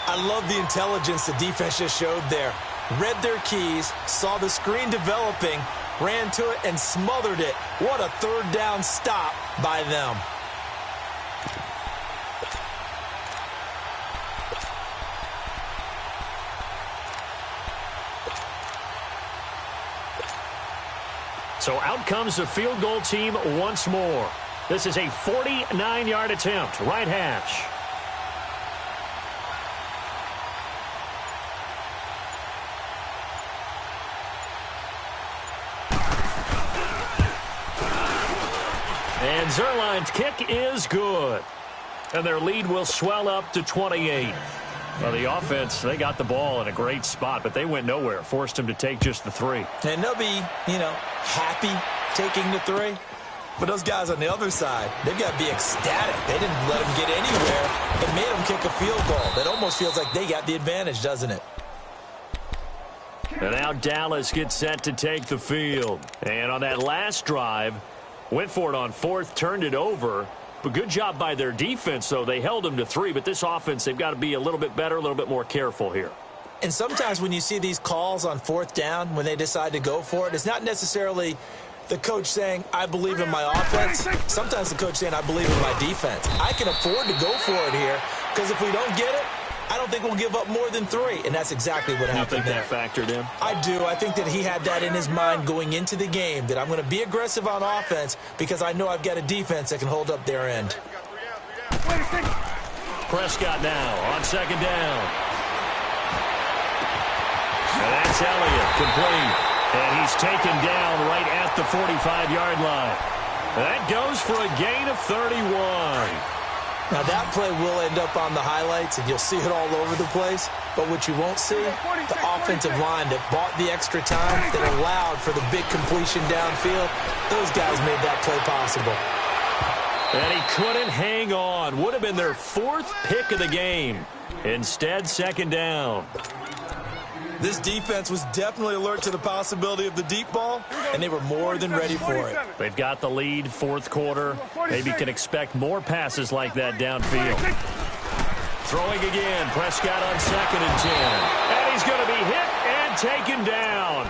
I love the intelligence the defense just showed there. Read their keys, saw the screen developing, ran to it, and smothered it. What a third down stop by them. So out comes the field goal team once more. This is a 49-yard attempt, right hash. And Zuerlein's kick is good. And their lead will swell up to 28. Well, the offense, they got the ball in a great spot, but they went nowhere. Forced him to take just the 3. And they'll be, happy taking the 3. But those guys on the other side, they've got to be ecstatic. They didn't let them get anywhere. It made them kick a field goal. That almost feels like they got the advantage, doesn't it? And now Dallas gets set to take the field. And on that last drive, went for it on fourth, turned it over. But good job by their defense, though. They held them to 3, but this offense, they've got to be a little bit better, a little bit more careful here. And sometimes when you see these calls on fourth down, when they decide to go for it, it's not necessarily the coach saying, I believe in my offense. Sometimes the coach saying, I believe in my defense. I can afford to go for it here, because if we don't get it, I don't think we'll give up more than 3. And that's exactly what happened there. You think that factored in? I do. I think that he had that in his mind going into the game, that I'm going to be aggressive on offense because I know I've got a defense that can hold up their end. Prescott now on second down. It's Elliott, complete. And he's taken down right at the 45-yard line. That goes for a gain of 31. Now, that play will end up on the highlights, and you'll see it all over the place. But what you won't see, the offensive line that bought the extra time, that allowed for the big completion downfield, those guys made that play possible. And he couldn't hang on. Would have been their 4th pick of the game. Instead, 2nd down. This defense was definitely alert to the possibility of the deep ball, and they were more than ready for it. They've got the lead, 4th quarter. Maybe can expect more passes like that downfield. Throwing again, Prescott on 2nd and 10. And he's going to be hit and taken down.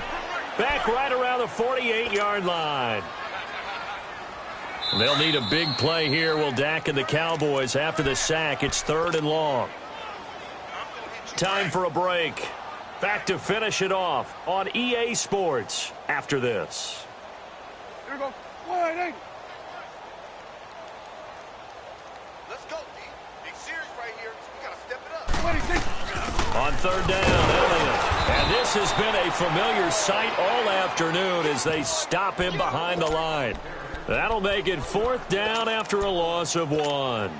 Back right around the 48-yard line. They'll need a big play here, will Dak and the Cowboys after the sack. It's 3rd and long. Time for a break. Back to finish it off on EA Sports after this. Here we go. Wide eight. Let's go, D. Big series right here. We got to step it up. On 3rd down, Elliott. And this has been a familiar sight all afternoon as they stop him behind the line. That'll make it 4th down after a loss of 1.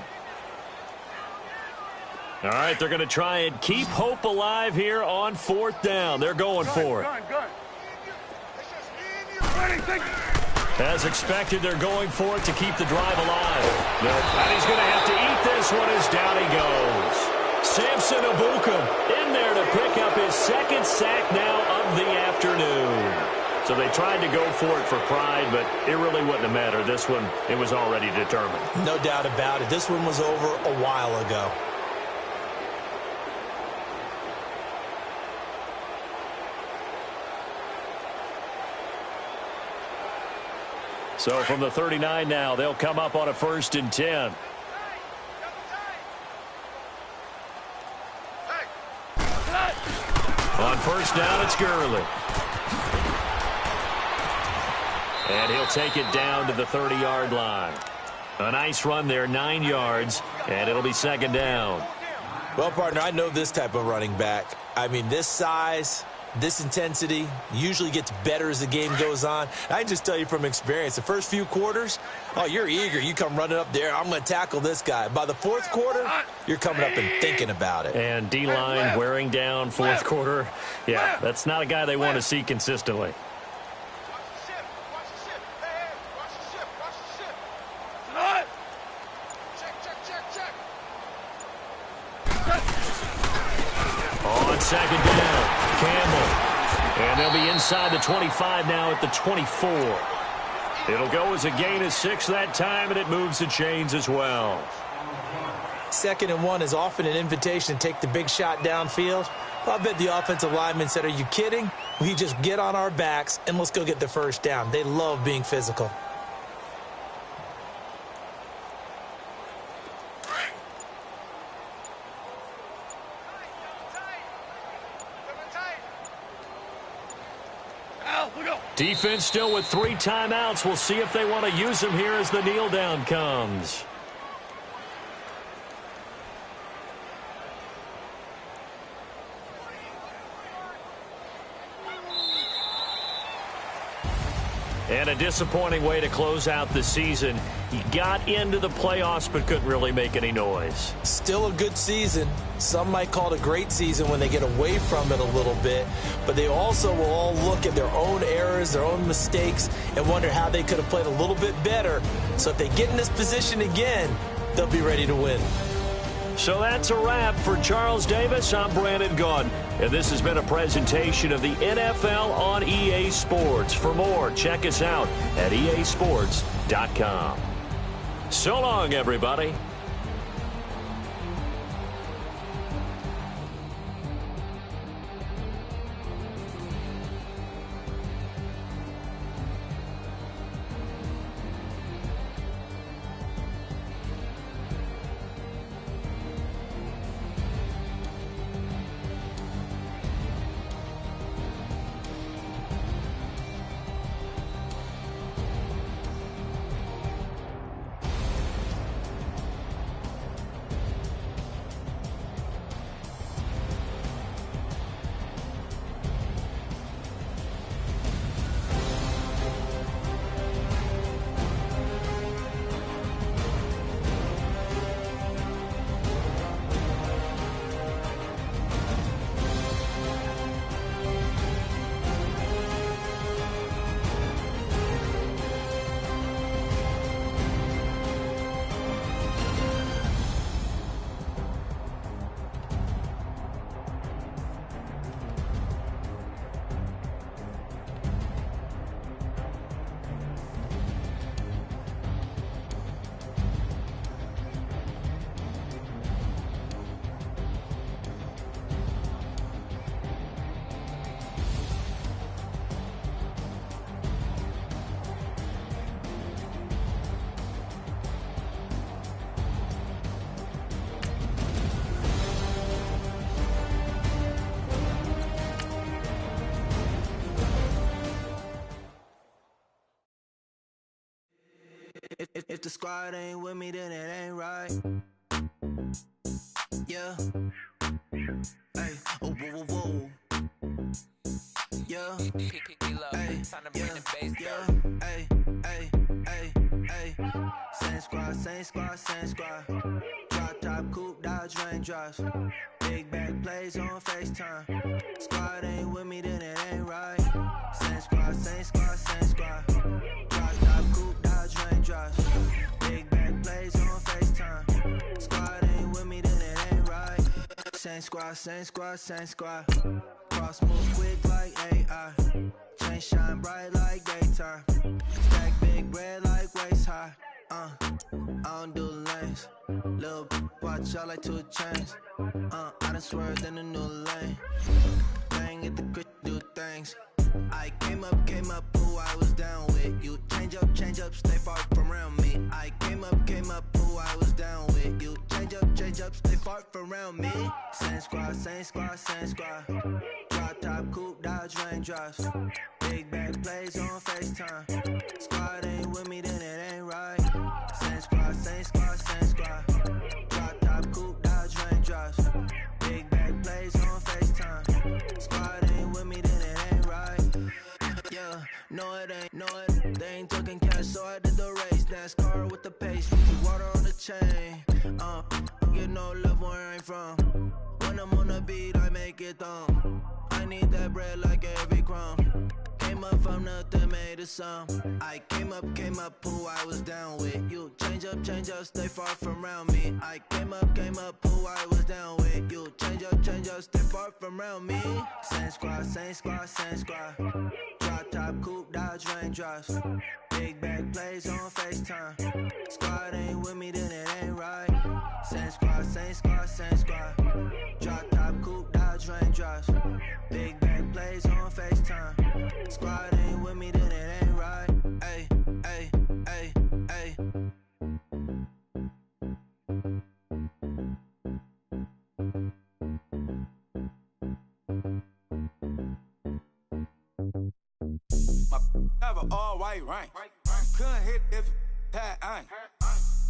All right, they're going to try and keep hope alive here on 4th down. They're going for it. As expected, they're going for it to keep the drive alive. And he's going to have to eat this one as down he goes. Samson Abuka in there to pick up his 2nd sack now of the afternoon. So they tried to go for it for pride, but it really wouldn't have mattered. This one, it was already determined. No doubt about it. This one was over a while ago. So from the 39 now, they'll come up on a 1st and 10. On 1st down, it's Gurley. And he'll take it down to the 30-yard line. A nice run there, 9 yards, and it'll be 2nd down. Well, partner, I know this type of running back. I mean, this size, this intensity usually gets better as the game goes on. I can just tell you from experience, the first few quarters, oh, you're eager. You come running up there, I'm going to tackle this guy. By the 4th quarter, you're coming up and thinking about it. And D-line wearing down 4th quarter. Yeah, that's not a guy they want to see consistently. On 2nd down, Campbell. And they'll be inside the 25 now at the 24. It'll go as a gain of 6 that time, and it moves the chains as well. 2nd and 1 is often an invitation to take the big shot downfield. Well, I bet the offensive lineman said, are you kidding? We just get on our backs and let's go get the 1st down. They love being physical. Defense still with 3 timeouts. We'll see if they want to use them here as the kneel down comes. And a disappointing way to close out the season. He got into the playoffs but couldn't really make any noise. Still a good season. Some might call it a great season when they get away from it a little bit. But they also will all look at their own errors, their own mistakes, and wonder how they could have played a little bit better. So if they get in this position again, they'll be ready to win. So that's a wrap for Charles Davis. I'm Brandon Gaudin, and this has been a presentation of the NFL on EA Sports. For more, check us out at easports.com. So long, everybody. If the squad ain't with me, then it ain't right. Yeah. Hey, oh, whoa, whoa, whoa. Yeah. Hey, yeah. Hey, hey, hey, hey. Same squad, same squad, same squad. Drop top, coupe, Dodge raindrops. Big back plays on FaceTime. Squad ain't with me, then it ain't right. Same squad, same squad, same squad. Drop top, coupe, Dodge raindrops. Big back plays on FaceTime. Squad ain't with me, then it ain't right. Same squad, same squad, same squad. Cross move quick like AI. Chain shine bright like daytime. Stack big bread like waist high. I don't do lanes. Lil' watch out like 2 chains. I done swerved in a new lane. Bang at the crit, do things. I came up, who I was down with. You change up, stay far from around me. I came up, who I was down with. You change up, stay far from around me. Same squad, same squad, same squad. Drop top, coupe, Dodge raindrops. Big back plays on FaceTime. Squad ain't with me, then it ain't right. Same squad, same squad, same squad. Drop top, coupe, Dodge raindrops. Big back plays on FaceTime. Squad ain't with me, then it ain't right. Yeah, no it ain't, no it. They ain't talking cash, so I did the race. NASCAR with the pace, water on the chain. Get no love where I ain't from. When I'm on the beat, I make it thumb. I need that bread like every crumb. Came up from nothing, made a sum. I came up, who I was down with. You change up, stay far from around me. I came up, who I was down with. You change up, stay far from around me. Same squad, same squad, same squad. Drop top, coupe, Dodge raindrops. Big back plays on FaceTime. Squad ain't with me, then it ain't right. Same squad, same squad, same squad. Drop top, coupe, Dodge raindrops. Big back plays on FaceTime. Squad ain't with me, then it ain't right. Ay, ay, ay, ay. My have an all-white rank. Couldn't hit if you had ain't.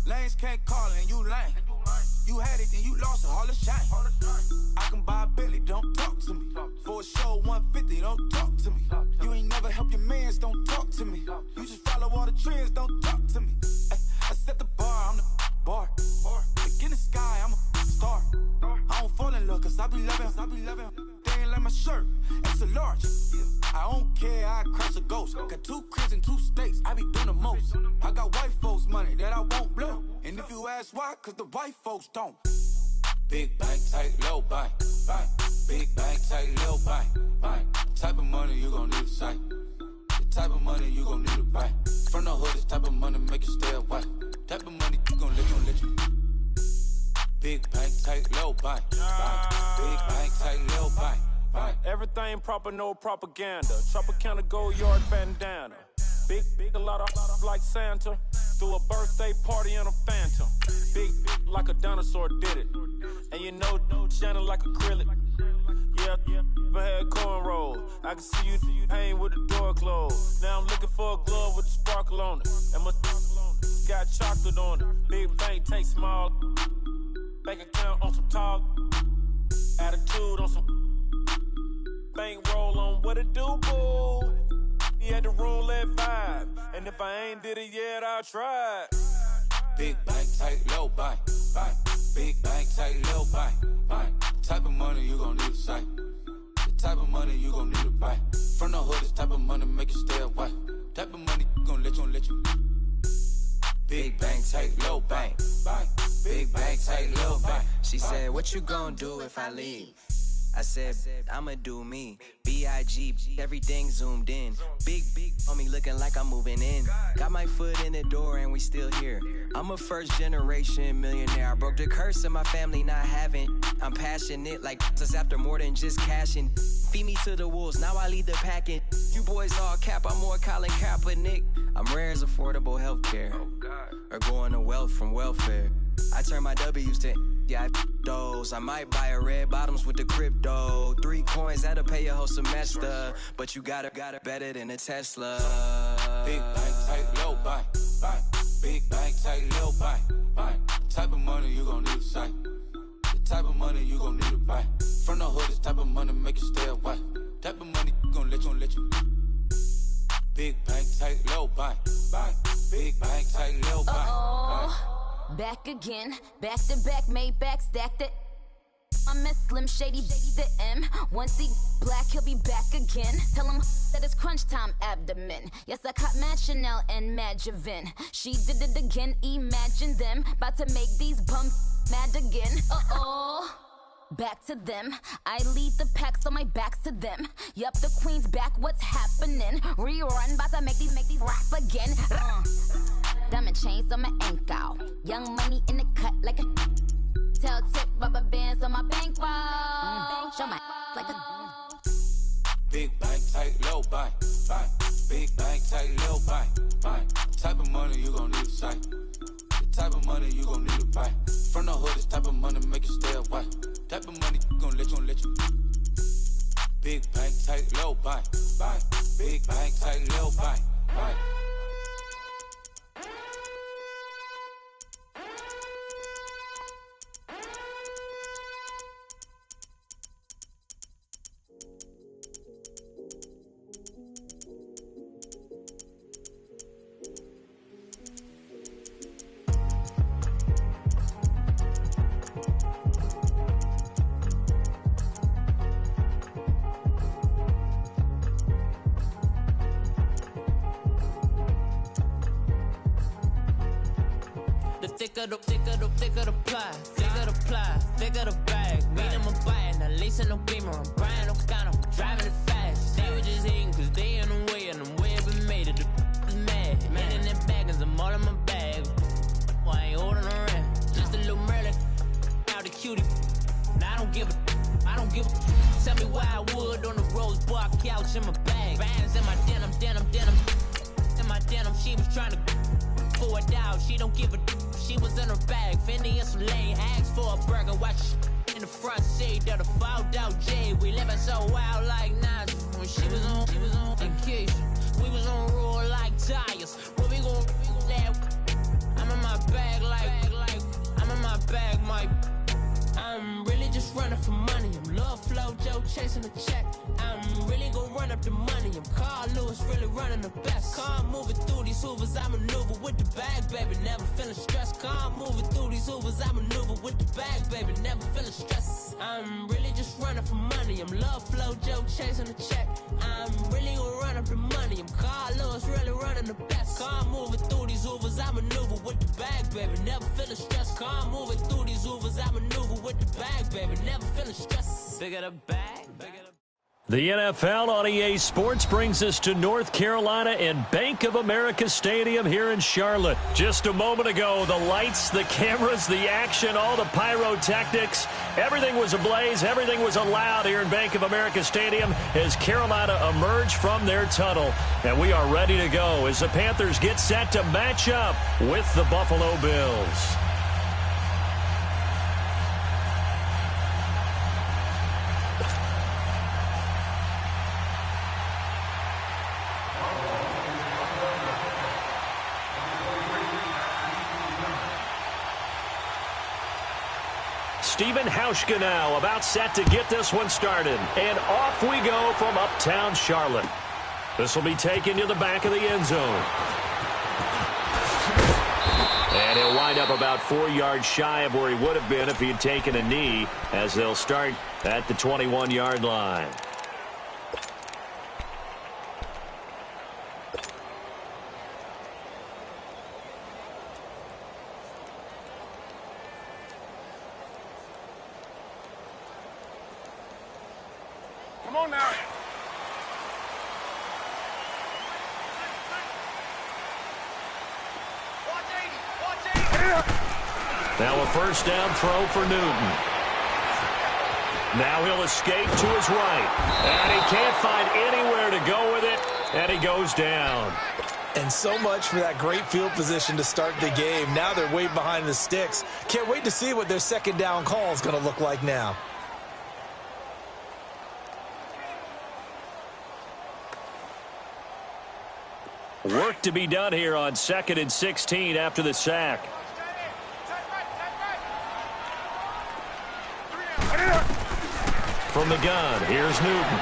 Lanes can't call and you lame. You had it and you lost it, all the shine. I can buy a Billy, don't talk to me. For a show 150, don't talk to me. You ain't never help your mans, don't talk to me. You just follow all the trends, don't talk to me. I set the bar, I'm the bar. Like in the sky, I'm a star. I don't fall in love, cause I be loving. They ain't like my shirt, it's a large. I don't care, I crush a ghost. Got 2 cribs in 2 states, I be doing the most. I got white folks money that I won't blow. And if you ask why, cause the white folks don't. Big bank, tight, low bank, bank. Big bank, tight, low bank, bank. Type of money you gon' need a sight. The type of money you gon' need a bank. From the hood, this type of money make you stay away. Type of money you gon' let you. Big bank, tight, low bank, bank. Big bank, tight, low bank. Everything proper, no propaganda. Tropicana gold yard bandana. Big, a lot of like Santa. Threw a birthday party in a phantom. Big like a dinosaur did it. And you know, shining like acrylic. Yeah, I had cornrow. I can see you hang with the door closed. Now I'm looking for a glove with a sparkle on it. And my got chocolate on it. Big bank, take small. Bank account on some tall. Attitude on some. Bankroll on what it do, boo. He had the roulette vibe. And if I ain't did it yet, I'll try. Big bank, tight, low bank, bank. Big bank, tight, low bank, bank. Type of money you gon' need a sight. The type of money you gon' need a bank. From the hood, this type of money make you stay away. Type of money you gon' let you. Big bank, tight, low bank, bank. Big bank, tight, low bank. She said, what you gon' do if I leave? I said, I'ma do me. B.I.G. Everything zoomed in. Big on me looking like I'm moving in. Got my foot in the door and we still here. I'm a first generation millionaire. I broke the curse of my family not having. I'm passionate like just after more than just cashing. Feed me to the wolves, now I lead the packing. You boys all cap, I'm more Colin Kaepernick. I'm rare as affordable healthcare. Or going to wealth from welfare. I turn my W's to those. I might buy a red bottoms with the crypto. 3 coins, that'll pay your whole semester. But you gotta better than a Tesla. Big bank, tight, low bank, bank. Big bank, tight little bank, bank. Type of money you gon' need a sight. The type of money you gon' need to buy. From the hood, this type of money make you stay away. Type of money gon' let you. Big bank, tight little bank, bank. Big bank, tight little bank, bank. Back again, back to back, made back, stacked it. I'm a Slim Shady, the M. Once he black, he'll be back again. Tell him that it's crunch time abdomen. Yes, I caught Mad Chanel and Mad Javin. She did it again, imagine them. About to make these bums mad again. Back to them. I lead the pack, so my back's to them. Yup, the queen's back, what's happening? Rerun, about to make these rap again. Diamond chains on my ankle. Young money in the cut like a tail tip, rubber bands on my bankroll. Show my like a big bank, tight, low bank, bank. Big bank, tight, low bank, bank. Type of money you gon' need to sight. The type of money you gon' need to buy. From the hood, this type of money make you stay away. Type of money gon' let you. Big bank, tight, low bank, bank. Big bank, tight, low bank, bank. Thicker the ply, thicker the bag. Meet them a buying, a lease in no beamer. I'm buying no scanner, driving it fast. They were just hating cause they in the way, and the way I've been made it. The is mad. And in that bag is I'm all in my bag. Well, I ain't holding around. Just a little Merlin, out the cutie. Now I don't give a. Tell me why I would on the rose bar couch in my bag. Bands in my denim. In my denim, she was trying to pull it out. She don't give a. She was in her bag, Fendi and some lane. Asked for a burger, watch in the front seat of the fouled out J. We living so wild like Nas. When she was on vacation, we was on roll like tires. Where we gon' that? I'm in my bag like I'm in my bag, Mike. I'm really just running for money. I'm Love Flow Joe chasing the check. I'm really gon' run up the money. I'm Carl Lewis, really running the best. Car moving through these hoovers, I maneuver with the bag, baby. Never feeling stressed. Car moving through these hoovers, I maneuver with the bag, baby. Never feeling stressed. I'm really just running for money. I'm Love Flow Joe chasing the check. I'm really gon' run up the money. I'm Carl Lewis, really running the best. Car moving through these hoovers, I maneuver with the bag, baby. Never feeling stressed. Car moving through these hoovers, I maneuver with the bag, baby. Never feeling stressed. Bigger the bag, bigger the. The NFL on EA Sports brings us to North Carolina and Bank of America Stadium here in Charlotte. Just a moment ago, the lights, the cameras, the action, all the pyrotechnics, everything was ablaze, everything was allowed here in Bank of America Stadium as Carolina emerged from their tunnel. And we are ready to go as the Panthers get set to match up with the Buffalo Bills. Stephen Hauschka now about set to get this one started. And off we go from uptown Charlotte. This will be taken to the back of the end zone. And he'll wind up about 4 yards shy of where he would have been if he had taken a knee, as they'll start at the 21-yard line. Come on now. Now a first down throw for Newton. Now he'll escape to his right. And he can't find anywhere to go with it. And he goes down. And so much for that great field position to start the game. Now they're way behind the sticks. Can't wait to see what their second down call is going to look like now. Work to be done here on 2nd and 16 after the sack. From the gun, here's Newton.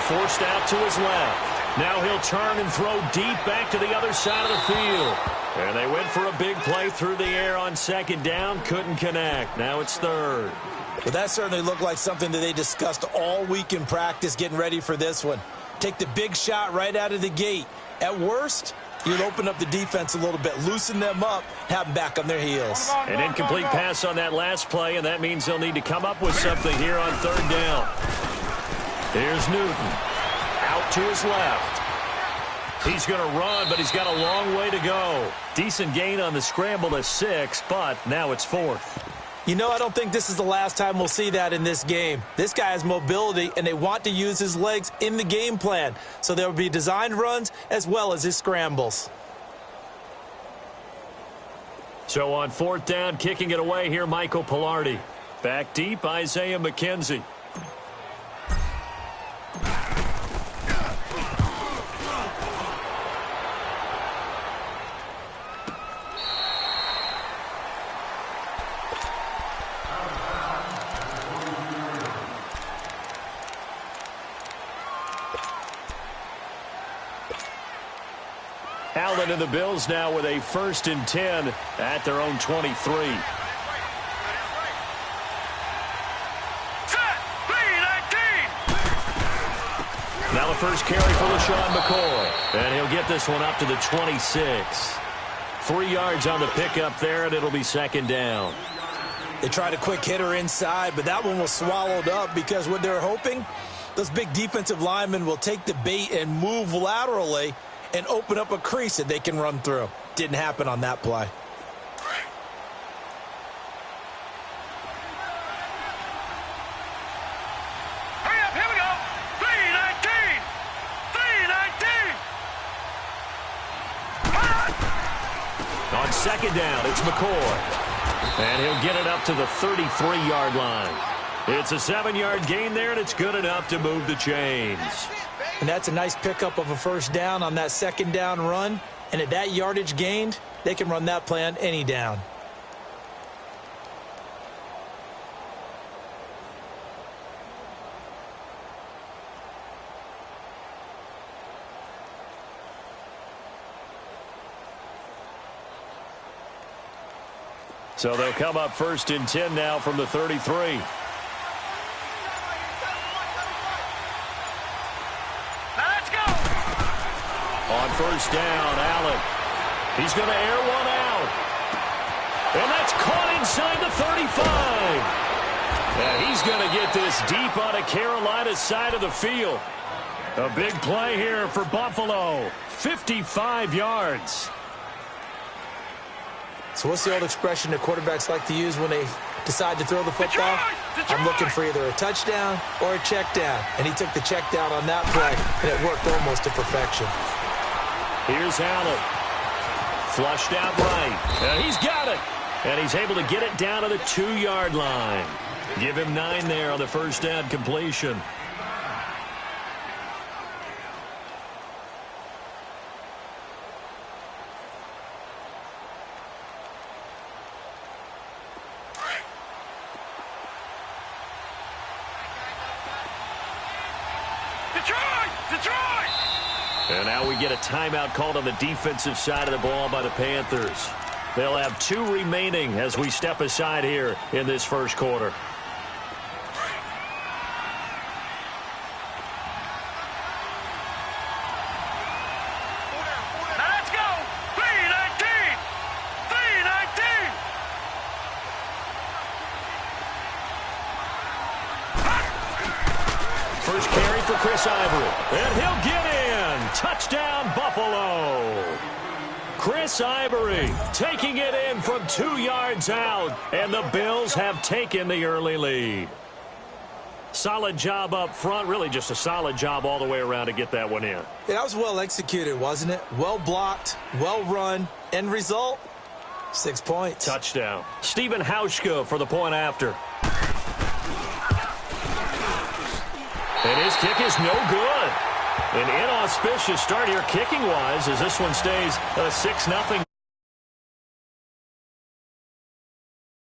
Forced out to his left. Now he'll turn and throw deep back to the other side of the field. And they went for a big play through the air on 2nd down. Couldn't connect. Now it's 3rd. Well, that certainly looked like something that they discussed all week in practice getting ready for this one. Take the big shot right out of the gate. At worst, you'll open up the defense a little bit, loosen them up, have them back on their heels. An incomplete pass on that last play, and that means they'll need to come up with something here on 3rd down. Here's Newton. Out to his left. He's going to run, but he's got a long way to go. Decent gain on the scramble to 6, but now it's 4th. You know, I don't think this is the last time we'll see that in this game. This guy has mobility, and they want to use his legs in the game plan. So there will be designed runs as well as his scrambles. So on 4th down, kicking it away here, Michael Pilardi. Back deep, Isaiah McKenzie. Allen and the Bills now with a 1st and 10 at their own 23. Now the first carry for LaShawn McCoy. And he'll get this one up to the 26. 3 yards on the pickup there, and it'll be 2nd down. They tried a quick hitter inside, but that one was swallowed up because what they're hoping, those big defensive linemen will take the bait and move laterally and open up a crease that they can run through. Didn't happen on that play. Hurry up, here we go. 319. 319. On 2nd down, it's McCoy. And he'll get it up to the 33-yard line. It's a 7-yard gain there, and it's good enough to move the chains. And that's a nice pickup of a 1st down on that 2nd down run. And at that yardage gained, they can run that play on any down. So they'll come up 1st and 10 now from the 33. On 1st down, Allen. He's going to air one out. And that's caught inside the 35. And he's going to get this deep on a Carolina side of the field. A big play here for Buffalo. 55 yards. So what's the old expression that quarterbacks like to use when they decide to throw the football? I'm looking for either a touchdown or a check down. And he took the check down on that play, and it worked almost to perfection. Here's Allen. Flushed out right. And he's got it. And he's able to get it down to the 2-yard line. Give him 9 there on the 1st down completion. And now we get a timeout called on the defensive side of the ball by the Panthers. They'll have 2 remaining as we step aside here in this 1st quarter. Now let's go. 319. 319. First carry for Chris Ivory. And he'll get in. Touchdown, Buffalo. Chris Ivory taking it in from 2 yards out. And the Bills have taken the early lead. Solid job up front. Really just a solid job all the way around to get that one in. Yeah, that was well executed, wasn't it? Well blocked, well run. End result, 6 points. Touchdown. Stephen Hauschka for the point after. And his kick is no good. An inauspicious start here kicking-wise as this one stays 6-0.